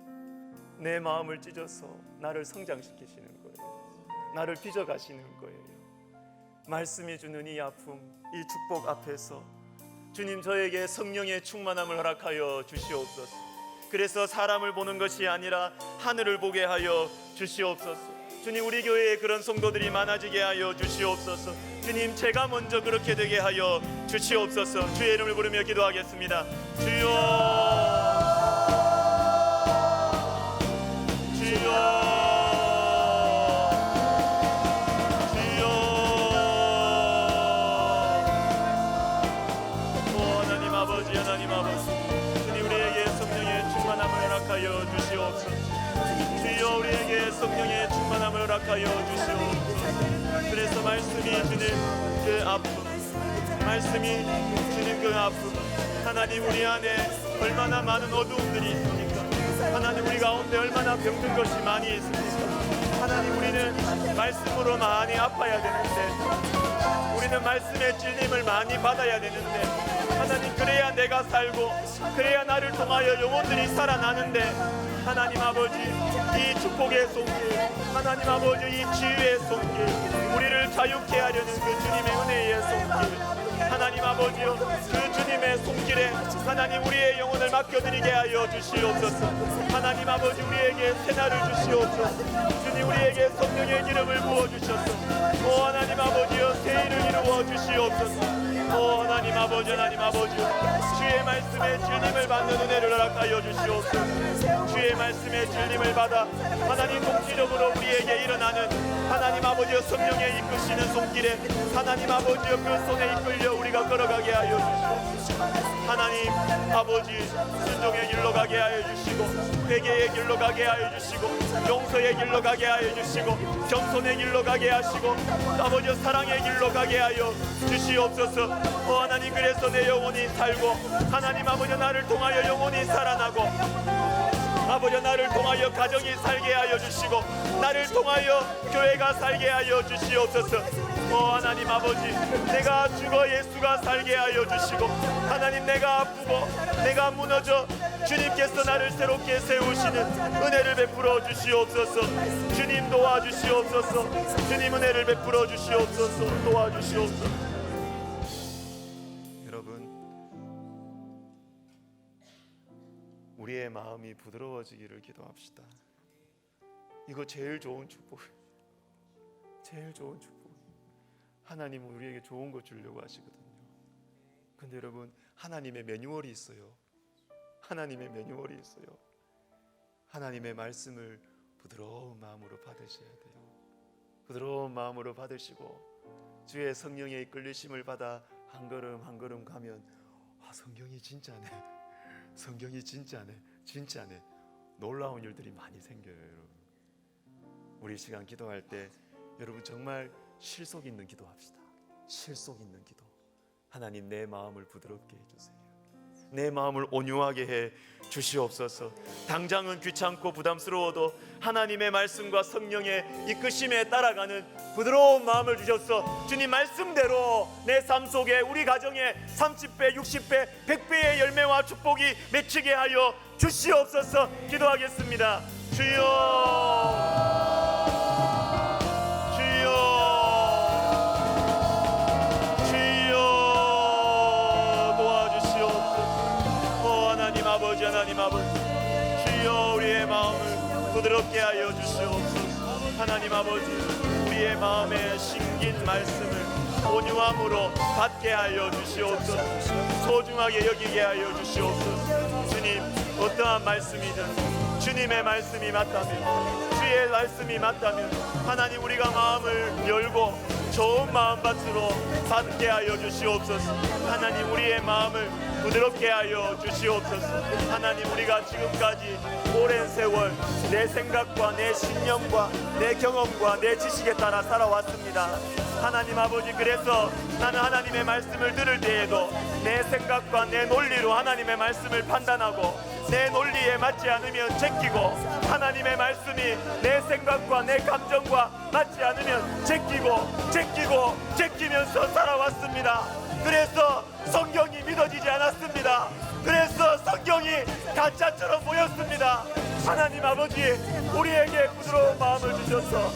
내 마음을 찢어서 나를 성장시키시는 거예요. 나를 빚어가시는 거예요. 말씀이 주는 이 아픔, 이 축복 앞에서 주님 저에게 성령의 충만함을 허락하여 주시옵소서. 그래서 사람을 보는 것이 아니라 하늘을 보게 하여 주시옵소서. 주님 우리 교회에 그런 성도들이 많아지게 하여 주시옵소서. 주님 제가 먼저 그렇게 되게 하여 주시옵소서. 주의 이름을 부르며 기도하겠습니다. 주여 주여 하나님 아버지, 주님 우리에게 성령의 충만함을 허락하여 주시옵소서. 주여 우리에게 성령의 충만함을 허락하여 주시옵소서. 그래서 말씀이 주는 그 아픔, 말씀이 주는 그 아픔, 하나님 우리 안에 얼마나 많은 어두움들이 있습니까? 하나님 우리 가운데 얼마나 병든 것이 많이 있습니까? 하나님 우리는 말씀으로 많이 아파야 되는데, 우리는 말씀의 찔림을 많이 받아야 되는데, 하나님 그래야 내가 살고 그래야 나를 통하여 영혼들이 살아나는데, 하나님 아버지 이 축복의 손길, 하나님 아버지 이 치유의 손길, 우리를 자유케 하려는 그 주님의 은혜의 손길, 하나님 아버지요 그 주님의 손길에 하나님 우리의 영혼을 맡겨드리게 하여 주시옵소서. 하나님 아버지 우리에게 새날을 주시옵소서. 주님 우리에게 성령의 기름을 부어주셔서 오 하나님 아버지여 새 일을 이루어 주시옵소서. 오 하나님 아버지, 하나님 아버지 주의 말씀에 진림을 받는 은혜를 허락하여 주시옵소서. 주의 말씀에 진림을 받아 하나님 동시적으로 우리에게 일어나는 하나님 아버지여 성령의 이끄시는 손길에 하나님 아버지여 그 손에 이끌려 우리가 걸어가게 하여 주시옵소서. 하나님 아버지 순종의 길로 가게 하여 주시고, 회개의 길로 가게 하여 주시고, 용서의 길로 가게 하여 주시고, 겸손의 길로 가게 하시고, 아버지 사랑의 길로 가게 하여 주시옵소서. 하나님 그래서 내 영혼이 살고, 하나님 아버지 나를 통하여 영혼이 살아나고, 아버지 나를 통하여 가정이 살게 하여 주시고, 나를 통하여 교회가 살게 하여 주시옵소서. 하나님 아버지 내가 죽어 예수가 살게 하여 주시고, 하나님 내가 아프고 내가 무너져 주님께서 나를 새롭게 세우시는 은혜를 베풀어 주시옵소서. 주님 도와주시옵소서. 주님 은혜를 베풀어 주시옵소서. 도와주시옵소서. 여러분 우리의 마음이 부드러워지기를 기도합시다. 이거 제일 좋은 축복, 제일 좋은 축복. 하나님은 우리에게 좋은 거 주려고 하시거든요. 근데 여러분 하나님의 매뉴얼이 있어요. 하나님의 매뉴얼이 있어요. 하나님의 말씀을 부드러운 마음으로 받으셔야 돼요. 부드러운 마음으로 받으시고 주의 성령의 이끌리심을 받아 한 걸음 한 걸음 가면 성경이 진짜네, 성경이 진짜네, 진짜네, 놀라운 일들이 많이 생겨요. 여러분 우리 시간 기도할 때 여러분 정말 실속 있는 기도합시다. 실속 있는 기도. 하나님, 내 마음을 부드럽게 해주세요. 내 마음을 온유하게 해 주시옵소서. 당장은 귀찮고 부담스러워도 하나님의 말씀과 성령의 이끄심에 따라가는 부드러운 마음을 주셔서 주님 말씀대로 내 삶 속에 우리 가정에 30배, 60배, 100배의 열매와 축복이 맺히게 하여 주시옵소서. 기도하겠습니다. 주여, 아버지, 하나님 아버지, 주여 우리의 마음을 부드럽게 하여 주시옵소서. 하나님 아버지, 우리의 마음에 심긴 말씀을 온유함으로 받게 하여 주시옵소서. 소중하게 여기게 하여 주시옵소서. 주님, 어떠한 말씀이든 주님의 말씀이 맞다면, 주의 말씀이 맞다면 하나님, 우리가 마음을 열고 좋은 마음밭으로 받게 하여 주시옵소서. 하나님, 우리의 마음을 부드럽게 하여 주시옵소서. 하나님, 우리가 지금까지 오랜 세월 내 생각과 내 신념과 내 경험과 내 지식에 따라 살아왔습니다. 하나님 아버지, 그래서 나는 하나님의 말씀을 들을 때에도 내 생각과 내 논리로 하나님의 말씀을 판단하고 내 논리에 맞지 않으면 제끼고, 하나님의 말씀이 내 생각과 내 감정과 맞지 않으면 제끼면서 살아왔습니다. 그래서 성경이 믿어지지 않았습니다. 그래서 성경이 가짜처럼 보였습니다. 하나님 아버지, 우리에게 부드러운 마음을 주셔서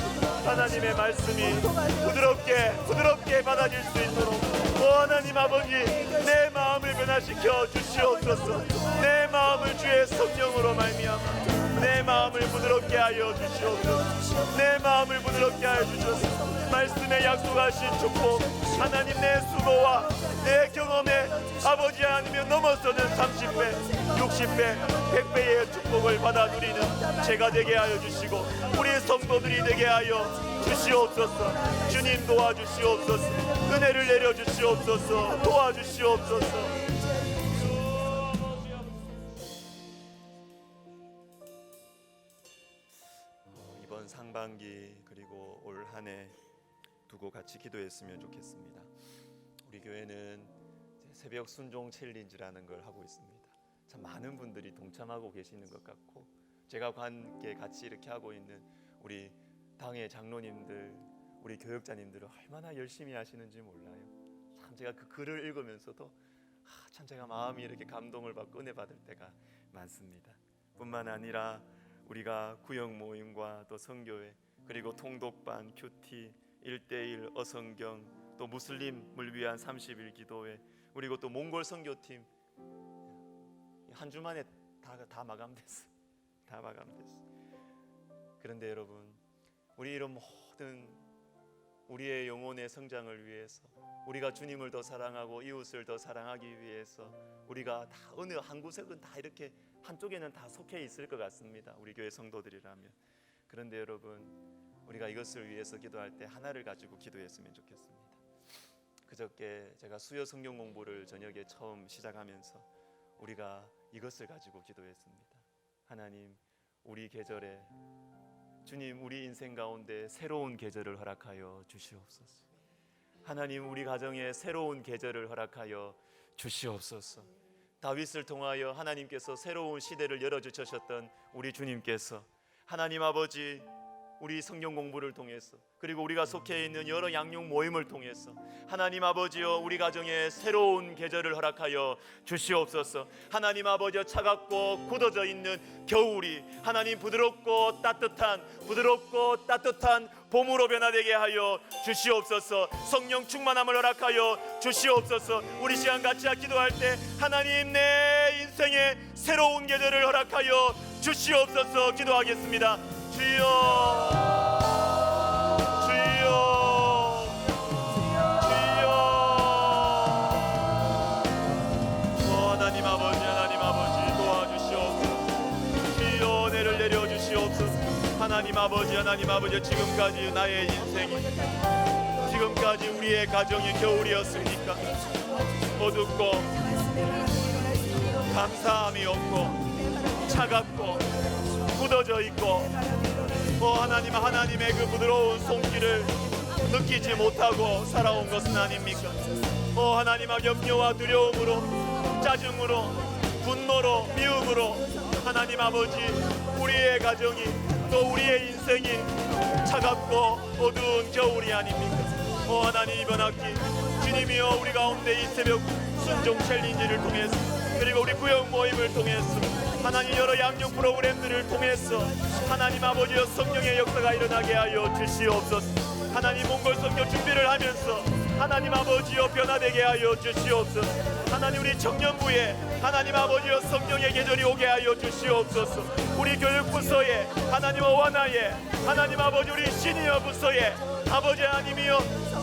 하나님의 말씀이 부드럽게 받아질 수 있도록 하나님 아버지, 내 마음을 변화시켜 주시옵소서. 내 마음을 주의 성령으로 말미암아 내 마음을 부드럽게 하여 주시옵소서. 내 마음을 부드럽게 하여 주셔서 말씀에 약속하신 축복, 하나님, 내 수고와 내 경험에 아버지 아니면 넘어서는 30배, 60배, 100배의 축복을 받아 누리는 제가 되게 하여 주시고 우리 성도들이 되게 하여 주시옵소서. 주님, 도와주시옵소서. 은혜를 내려주시옵소서. 도와주시옵소서. 이번 상반기 그리고 올 한 해 두고 같이 기도했으면 좋겠습니다. 우리 교회는 새벽 순종 챌린지라는 걸 하고 있습니다. 참 많은 분들이 동참하고 계시는 것 같고, 제가 함께 같이 이렇게 하고 있는 우리 당의 장로님들, 우리 교역자님들은 얼마나 열심히 하시는지 몰라요. 참 제가 그 글을 읽으면서도 참 제가 마음이 이렇게 감동을 받고 은혜 받을 때가 많습니다. 뿐만 아니라 우리가 구역 모임과 또 선교회, 그리고 통독반, 큐티, 1:1 어성경, 또 무슬림을 위한 30일 기도회, 그리고 또 몽골 선교팀 한 주 만에 다 마감됐어요. 다 마감됐어요. 그런데 여러분, 우리 이런 모든 우리의 영혼의 성장을 위해서, 우리가 주님을 더 사랑하고 이웃을 더 사랑하기 위해서 우리가 다 어느 한 구석은 다 이렇게 한쪽에는 다 속해 있을 것 같습니다. 우리 교회 성도들이라면. 그런데 여러분, 우리가 이것을 위해서 기도할 때 하나를 가지고 기도했으면 좋겠습니다. 그저께 제가 수요 성경 공부를 저녁에 처음 시작하면서 우리가 이것을 가지고 기도했습니다. 하나님, 우리 계절에 주님, 우리 인생 가운데 새로운 계절을 허락하여 주시옵소서. 하나님, 우리 가정에 새로운 계절을 허락하여 주시옵소서. 다윗을 통하여 하나님께서 새로운 시대를 열어주셨던 우리 주님께서 하나님 아버지, 우리 성경 공부를 통해서, 그리고 우리가 속해 있는 여러 양육 모임을 통해서 하나님 아버지여, 우리 가정에 새로운 계절을 허락하여 주시옵소서. 하나님 아버지여, 차갑고 굳어져 있는 겨울이 하나님 부드럽고 따뜻한 봄으로 변화되게 하여 주시옵소서. 성령 충만함을 허락하여 주시옵소서. 우리 시간 같이 기도할 때 하나님, 내 인생에 새로운 계절을 허락하여 주시옵소서. 기도하겠습니다. 주여, 하나님 아버지 도와주시옵소서. 주여, 은혜를 내려주시옵소서. 하나님 아버지, 지금까지 나의 인생이, 지금까지 우리의 가정이 겨울이었습니까? 어둡고 감사함이 없고 차갑고 굳어져 있고 하나님, 하나님의 그 부드러운 손길을 느끼지 못하고 살아온 것은 아닙니까? 하나님, 염려와 두려움으로, 짜증으로, 분노로, 미움으로 하나님 아버지, 우리의 가정이, 또 우리의 인생이 차갑고 어두운 겨울이 아닙니까? 하나님, 이번 학기 주님이여, 우리 가운데 이 새벽 순종 챌린지를 통해서, 그리고 우리 구역 모임을 통해서, 하나님 여러 양육 프로그램들을 통해서 하나님 아버지여, 성령의 역사가 일어나게 하여 주시옵소서. 하나님, 몽골 선교 준비를 하면서 하나님 아버지여, 변화되게 하여 주시옵소서. 하나님, 우리 청년부에 하나님 아버지여, 성령의 계절이 오게 하여 주시옵소서. 우리 교육부서에 하나님, 어와나에 하나님 아버지, 우리 시니어 부서에 아버지 하나님이여,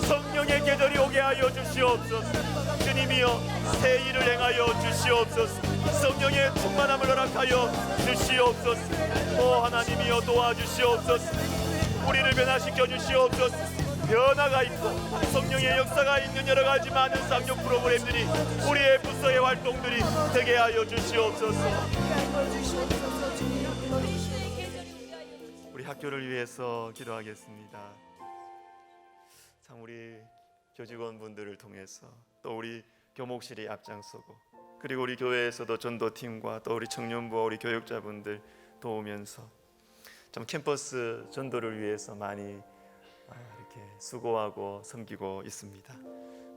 성령의 계절이 오게 하여 주시옵소서. 주님이여, 새 일을 행하여 주시옵소서. 성령의 충만함을 허락하여 주시옵소서. 하나님이여, 도와주시옵소서. 우리를 변화시켜 주시옵소서. 변화가 있고 성령의 역사가 있는 여러 가지 많은 쌍욕 프로그램들이 우리의 부서의 활동들이 되게 하여 주시옵소서. 우리 학교를 위해서 기도하겠습니다. 참, 우리 교직원분들을 통해서, 또 우리 교목실이 앞장서고, 그리고 우리 교회에서도 전도팀과 또 우리 청년부와 우리 교육자분들 도우면서 좀 캠퍼스 전도를 위해서 많이 이렇게 수고하고 섬기고 있습니다.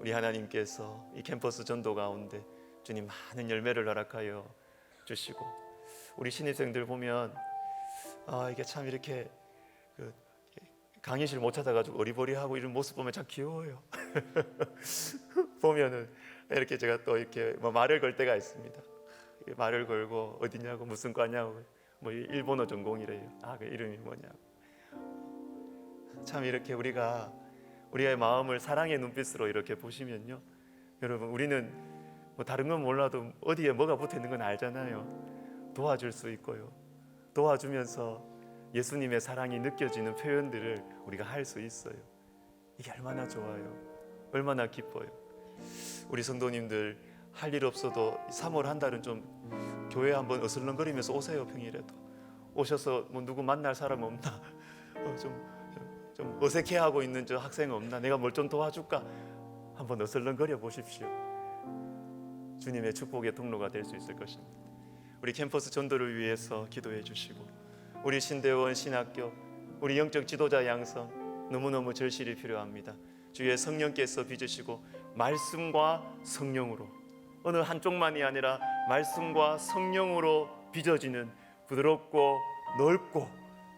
우리 하나님께서 이 캠퍼스 전도 가운데 주님 많은 열매를 허락하여 주시고, 우리 신입생들 보면 이게 참 이렇게 강의실 못 찾아가지고 어리버리하고 이런 모습 보면 참 귀여워요. 보면은 이렇게 제가 또 이렇게 말을 걸 때가 있습니다. 말을 걸고 어디냐고, 무슨 과냐고, 일본어 전공이래요. 그 이름이 뭐냐고. 참, 이렇게 우리의 마음을 사랑의 눈빛으로 이렇게 보시면요, 여러분, 우리는 다른 건 몰라도 어디에 뭐가 붙어 있는 건 알잖아요. 도와줄 수 있고요, 도와주면서 예수님의 사랑이 느껴지는 표현들을 우리가 할 수 있어요. 이게 얼마나 좋아요, 얼마나 기뻐요. 우리 성도님들 할 일 없어도 3월 한 달은 좀 교회 한번 어슬렁거리면서 오세요. 평일에도 오셔서 누구 만날 사람 없나, 좀 어색해하고 있는 저 학생 없나, 내가 뭘 좀 도와줄까, 한번 어슬렁거려 보십시오. 주님의 축복의 통로가 될 수 있을 것입니다. 우리 캠퍼스 전도를 위해서 기도해 주시고, 우리 신대원 신학교, 우리 영적 지도자 양성 너무너무 절실히 필요합니다. 주의 성령께서 빚으시고 말씀과 성령으로, 어느 한쪽만이 아니라 말씀과 성령으로 빚어지는 부드럽고 넓고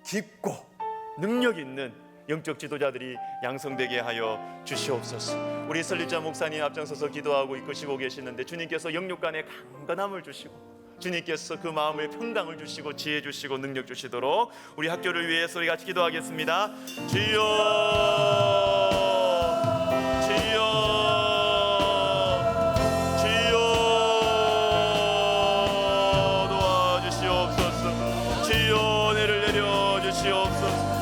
깊고 능력 있는 영적 지도자들이 양성되게 하여 주시옵소서. 우리 설립자 목사님 앞장서서 기도하고 이끄시고 계시는데, 주님께서 영육간의 강건함을 주시고, 주님께서 그 마음의 평강을 주시고 지혜 주시고 능력 주시도록 우리 학교를 위해서 우리 같이 기도하겠습니다. 주여, 주여, 주여, 도와주시옵소서. 주여, 은혜를 내려 주시옵소서.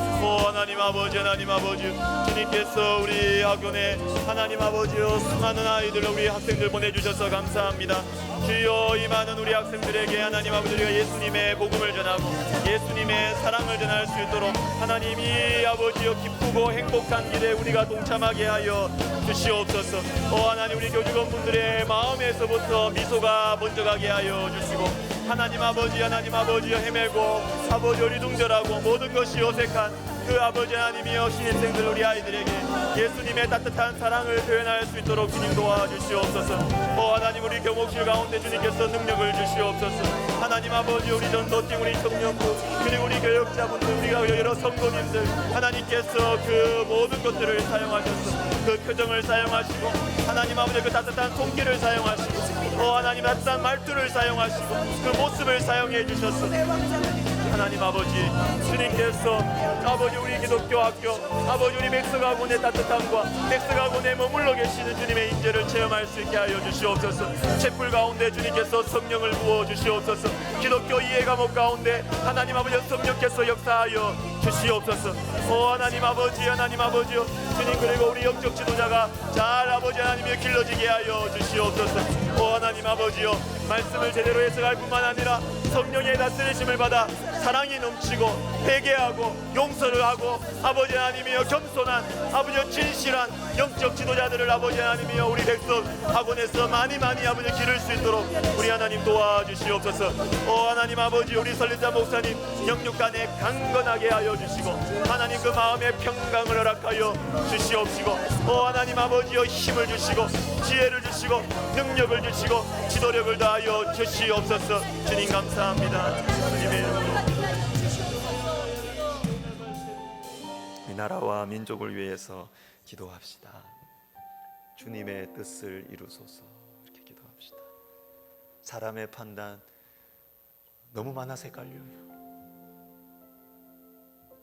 하나님 아버지, 하나님 아버지, 주님께서 우리 학교 내 하나님 아버지여, 수많은 아이들, 우리 학생들 보내주셔서 감사합니다. 주여, 이 많은 우리 학생들에게 하나님 아버지, 우리가 예수님의 복음을 전하고 예수님의 사랑을 전할 수 있도록 하나님이 아버지여, 기쁘고 행복한 길에 우리가 동참하게 하여 주시옵소서. 하나님, 우리 교직원분들의 마음에서부터 미소가 먼저 가게 하여 주시고, 하나님 아버지, 하나님 아버지여, 헤매고 아버지 어리둥절하고 모든 것이 어색한 그 아버지 하나님이여, 신입생들 우리 아이들에게 예수님의 따뜻한 사랑을 표현할 수 있도록 주님 도와주시옵소서. 하나님, 우리 교목실 가운데 주님께서 능력을 주시옵소서. 하나님 아버지, 우리 전도팀, 우리 청년부, 그리고 우리 교육자분들, 우리가 여러 성도님들, 하나님께서 그 모든 것들을 사용하셔서 그 표정을 사용하시고, 하나님 아버지 그 따뜻한 손길을 사용하시고, 하나님 따뜻한 말투를 사용하시고 그 모습을 사용해 주셨어. 하나님 아버지, 주님께서 아버지 우리 기독교 학교, 아버지 우리 맥스가군의 따뜻함과 맥스가군에 머물러 계시는 주님의 인재를 체험할 수 있게 하여 주시옵소서. 촛불 가운데 주님께서 성령을 부어 주시옵소서. 기독교 이해 과목 가운데 하나님 아버지 성령께서 역사하여 주시옵소서. 하나님 아버지, 하나님 아버지요, 주님, 그리고 우리 영적 지도자가 잘 아버지 하나님이 길러지게 하여 주시옵소서. 하나님 아버지요, 말씀을 제대로 해석할 뿐만 아니라 성령의 다스리심을 받아 사랑이 넘치고 회개하고 용서를 하고 아버지 하나님이여 겸손한 아버지 진실한 영적 지도자들을 아버지 하나님이여 우리 백성 학원에서 많이 아버지 기를 수 있도록 우리 하나님 도와주시옵소서. 하나님 아버지 우리 설립자 목사님 영육간에 강건하게 하여 주시고 하나님 그 마음의 평강을 허락하여 주시옵시고 하나님 아버지여 힘을 주시고 지혜를 주시고 능력을 주시고 지도력을 다하여 주시옵소서. 주님 감사합니다. 주님의 이름으로 이 나라와 민족을 위해서 기도합시다. 주님의 뜻을 이루소서. 이렇게 기도합시다. 사람의 판단 너무 많아서 헷갈려요.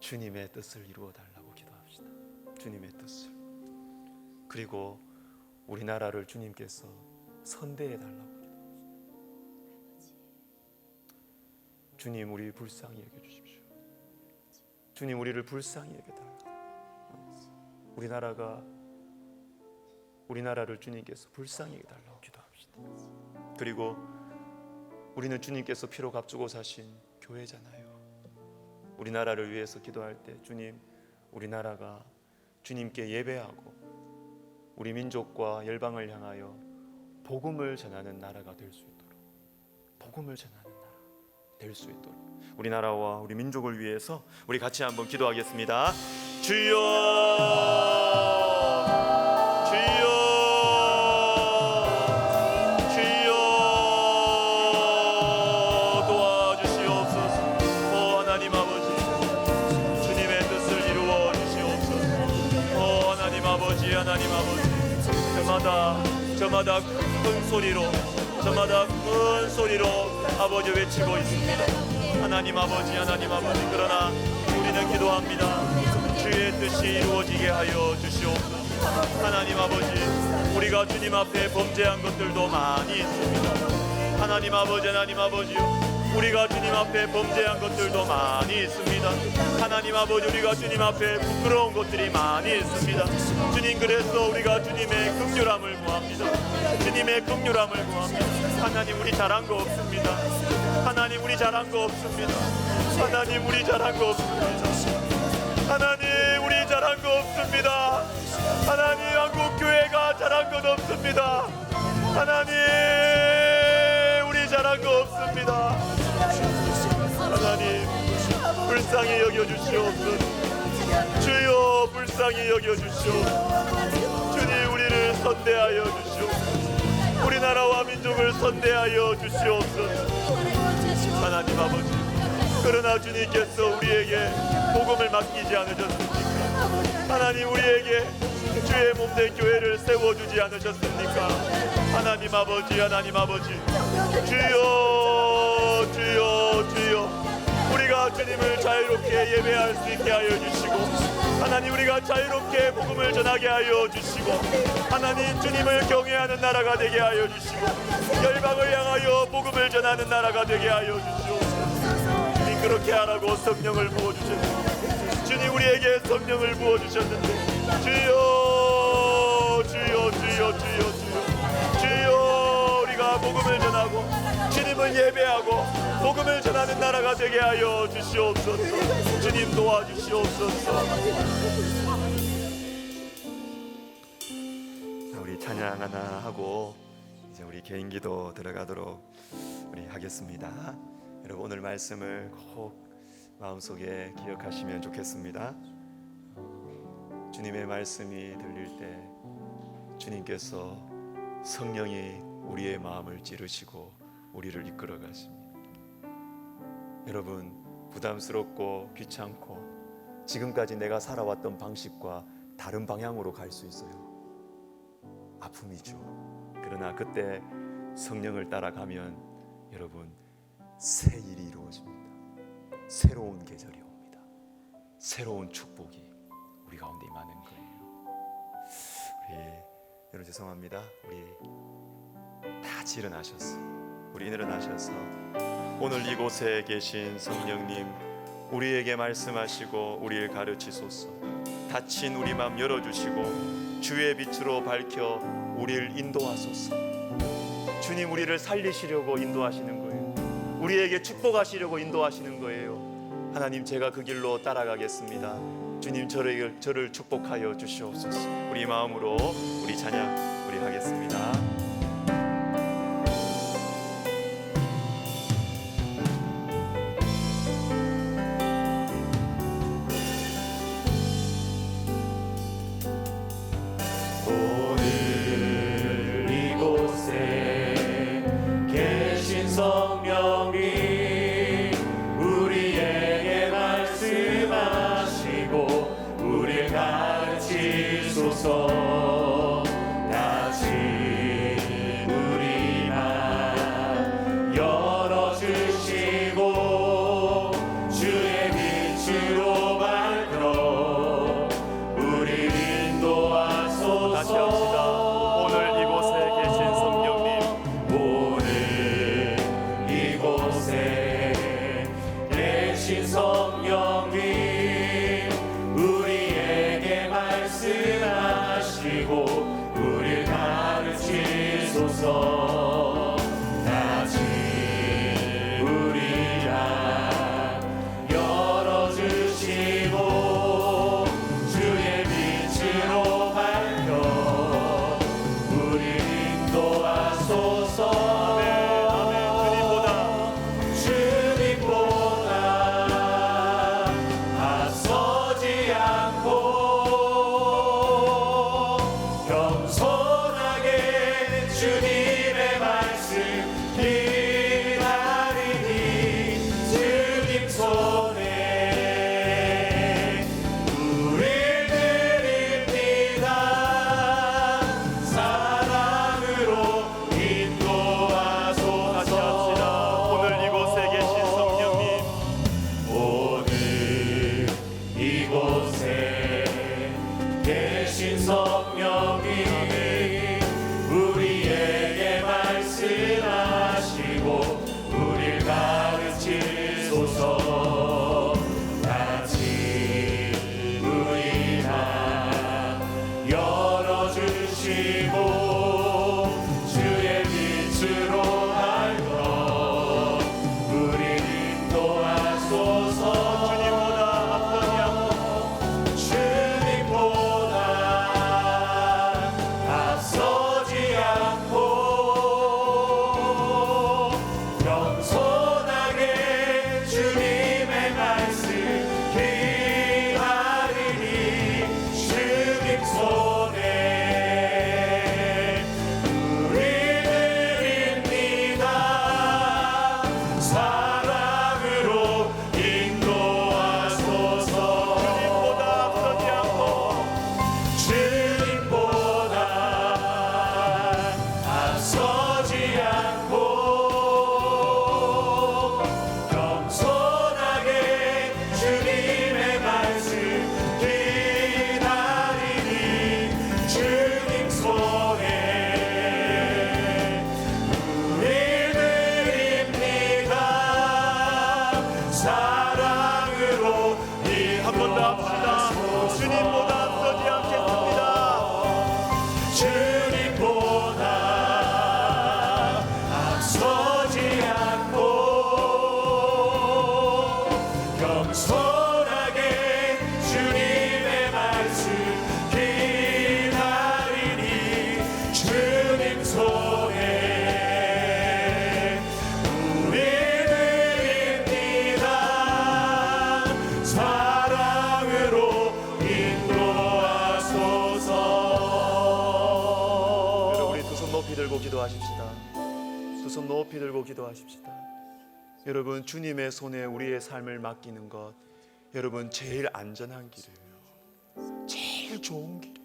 주님의 뜻을 이루어 달라고 기도합시다. 주님의 뜻을. 그리고 우리나라를 주님께서 선대해 달라고 기도합시다. 주님 우리 불쌍히 여겨주십시오. 주님 우리를 불쌍히 여겨달라고. 우리나라를 주님께서 불쌍히 여겨달라고 기도합시다. 그리고 우리는 주님께서 피로 값주고 사신 교회잖아요. 우리나라를 위해서 기도할 때 주님 우리나라가 주님께 예배하고 우리 민족과 열방을 향하여 복음을 전하는 나라가 될 수 있도록 복음을 전하는 나라 될 수 있도록 우리나라와 우리 민족을 위해서 우리 같이 한번 기도하겠습니다. 주여 주여 주여 도와주시옵소서. 하나님 아버지 주님의 뜻을 이루어 주시옵소서. 하나님 아버지 저마다 큰 소리로 아버지 외치고 있습니다. 하나님 아버지 그러나 우리는 기도합니다. 주의 뜻이 이루어지게 하여 주시옵소서. 하나님 아버지 우리가 주님 앞에 범죄한 것들도 많이 있습니다. 하나님 아버지 우리가 주님 앞에 범죄한 것들도 많이 있습니다. 하나님 아버지 우리가 주님 앞에 부끄러운 것들이 많이 있습니다. 주님 그래서 우리가 주님의 긍휼함을 구합니다. 주님의 긍휼함을 구합니다. 하나님 우리 잘한 거 없습니다. 하나님 우리 잘한 거 없습니다. 하나님 우리 잘한 거 없습니다. 하나님 우리 잘한 거 없습니다. 하나님 한국교회가 잘한 것 없습니다. 하나님 우리 잘한 거 없습니다. 하나님 불쌍히 여겨주시옵소서. 주여 불쌍히 여겨주시옵소서. 주님 우리를 선대하여 주시옵소서. 우리나라와 민족을 선대하여 주시옵소서. 하나님 아버지 그러나 주님께서 우리에게 복음을 맡기지 않으셨습니까? 하나님 우리에게 주의 몸된 교회를 세워주지 않으셨습니까? 하나님 아버지 주여 우리가 주님을 자유롭게 예배할 수 있게 하여 주시고 하나님 우리가 자유롭게 복음을 전하게 하여 주시고 하나님 주님을 경외하는 나라가 되게 하여 주시고 열방을 향하여 복음을 전하는 나라가 되게 하여 주시옵소서. 주님 그렇게 하라고 성령을 부어주셨는데 주님 우리에게 성령을 부어주셨는데 주여 우리가 복음을 전하고 주님을 예배하고 복음을 전하는 나라가 되게 하여 주시옵소서. 주님 도와주시옵소서. 자, 우리 찬양 하나 하고 이제 우리 개인 기도 들어가도록 우리 하겠습니다. 여러분 오늘 말씀을 꼭 마음속에 기억하시면 좋겠습니다. 주님의 말씀이 들릴 때 주님께서 성령이 우리의 마음을 찌르시고 우리를 이끌어 가십니다. 여러분 부담스럽고 귀찮고 지금까지 내가 살아왔던 방식과 다른 방향으로 갈 수 있어요. 아픔이죠. 그러나 그때 성령을 따라가면 여러분 새 일이 이루어집니다. 새로운 계절이 옵니다. 새로운 축복이 우리 가운데 임하는 거예요. 여러분 죄송합니다. 우리 다 같이 일어나셔서 오늘 이곳에 계신 성령님 우리에게 말씀하시고 우리를 가르치소서. 닫힌 우리 마음 열어주시고 주의 빛으로 밝혀 우리를 인도하소서. 주님 우리를 살리시려고 인도하시는 거예요. 우리에게 축복하시려고 인도하시는 거예요. 하나님, 제가 그 길로 따라가겠습니다. 주님, 저를 축복하여 주시옵소서. 우리 마음으로 우리 찬양 우리 하겠습니다. 오늘 이곳에 계신 성령이 우리에게 말씀하시고 우리를 가르치소서. 다시 우리 맘 열어주시고 주의 빛으로 밝혀 우리를 인도하소서. 다시 합시다. 오늘 이곳에 계신 성령님, 오늘 이곳에 계신 성령님 우리에게 말씀하시고 우리를 가르치소서. 다시 우리 맘 열어주시고 주의 빛으로 밝혀 우리를 인도하소서. 주님보다 앞서지 않고 겸손하게 주님의 말씀 기다리니 주님 손에 우릴 드립니다. 사랑으로 인도하소서. 오늘 이곳에 계신 성령님, 오늘 이곳에 계신 성령이 우리에게 말씀하시고 우리를 가르치소서. 같이 우리 맘 열어주시고 주의 빛으로 밝혀 우리를 인도하소서. 주님보다 앞서지 않고 주님보다 앞서지 않고 겸손하게 주님의 말씀 기다리니 주님 손에 우리 드립니다. 사랑으로 인도하소서. 주님보다 앞서지 않고 주님보다 앞서지 않고 겸손하게 주님의 말씀 기다리니 주님 손에 우리 드립니다. 사랑으로 한 번 더 합시다. 주님보다 앞서지 않겠습니다. 주님보다 앞서지 않고 겸손하게 주님의 말씀 기다리니 주님 손에 우리 드립니다. 사랑으로 인도하소서. 우리 두 손 높이 들고 기도하십시다. 두 손 높이 들고 기도하십시다. 여러분, 주님의 손에 우리의 삶을 맡기는 것, 여러분, 제일 안전한 길이에요. 제일 좋은 길이에요.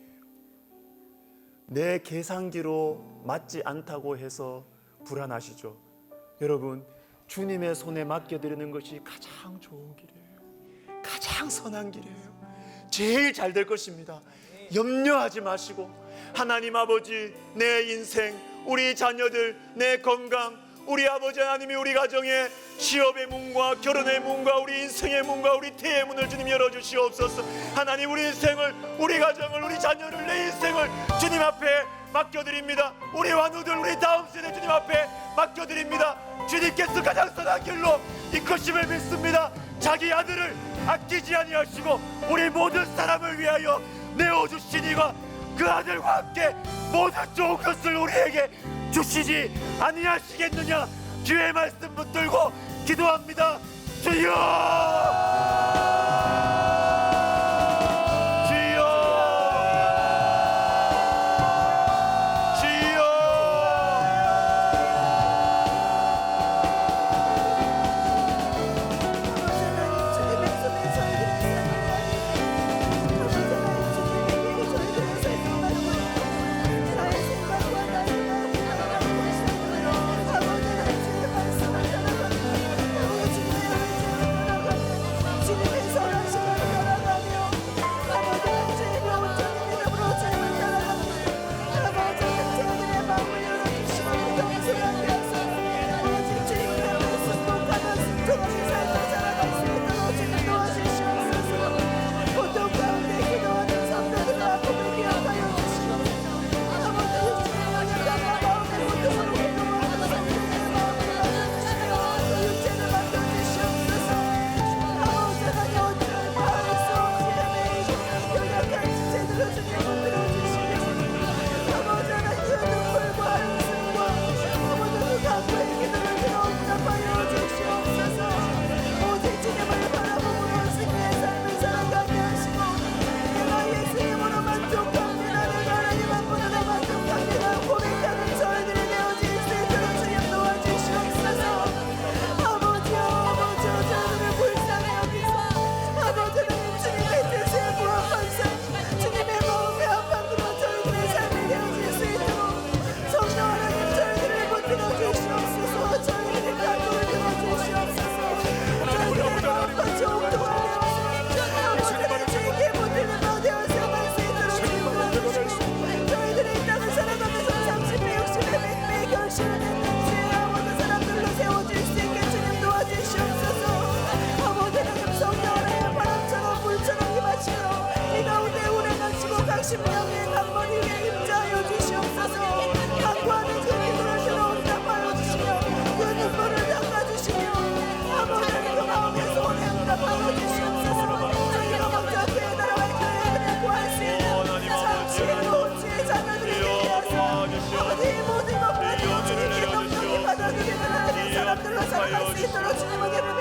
내 계산기로 맞지 않다고 해서 불안하시죠? 여러분, 주님의 손에 맡겨드리는 것이 가장 좋은 길이에요. 가장 선한 길이에요. 제일 잘 될 것입니다. 염려하지 마시고, 하나님 아버지, 내 인생, 우리 자녀들, 내 건강, 우리 아버지 하나님이 우리 가정에 취업의 문과 결혼의 문과 우리 인생의 문과 우리 태의 문을 주님 열어주시옵소서. 하나님, 우리 인생을, 우리 가정을, 우리 자녀를, 내 인생을 주님 앞에 맡겨드립니다. 우리 환우들, 우리 다음 세대 주님 앞에 맡겨드립니다. 주님께서 가장 선한 길로 이끄심을 믿습니다. 자기 아들을 아끼지 아니하시고 우리 모든 사람을 위하여 내어주시니가 그 아들과 함께 모든 좋은 것을 우리에게 주시지 아니하시겠느냐. 주의 말씀 붙들고 기도합니다. 주여! 십명의 강머리 위에 임자하여 주시옵소서. 강구하는 그 기도를 들어 응답하여 주시며 그 눈물을 닦아주시며 아버지 그 마음의 소원에 응답하여 주시옵소서. 저희가 먼저 그의 나라와 그의 은혜를 구할 수 있는 참 지혜로운 지혜 자녀들이 되게 하사 아버지 모든 것보다 더 주님께 넉넉히 받아들이는 하나님 사람들로 살아갈 수 있도록 주님 은혜를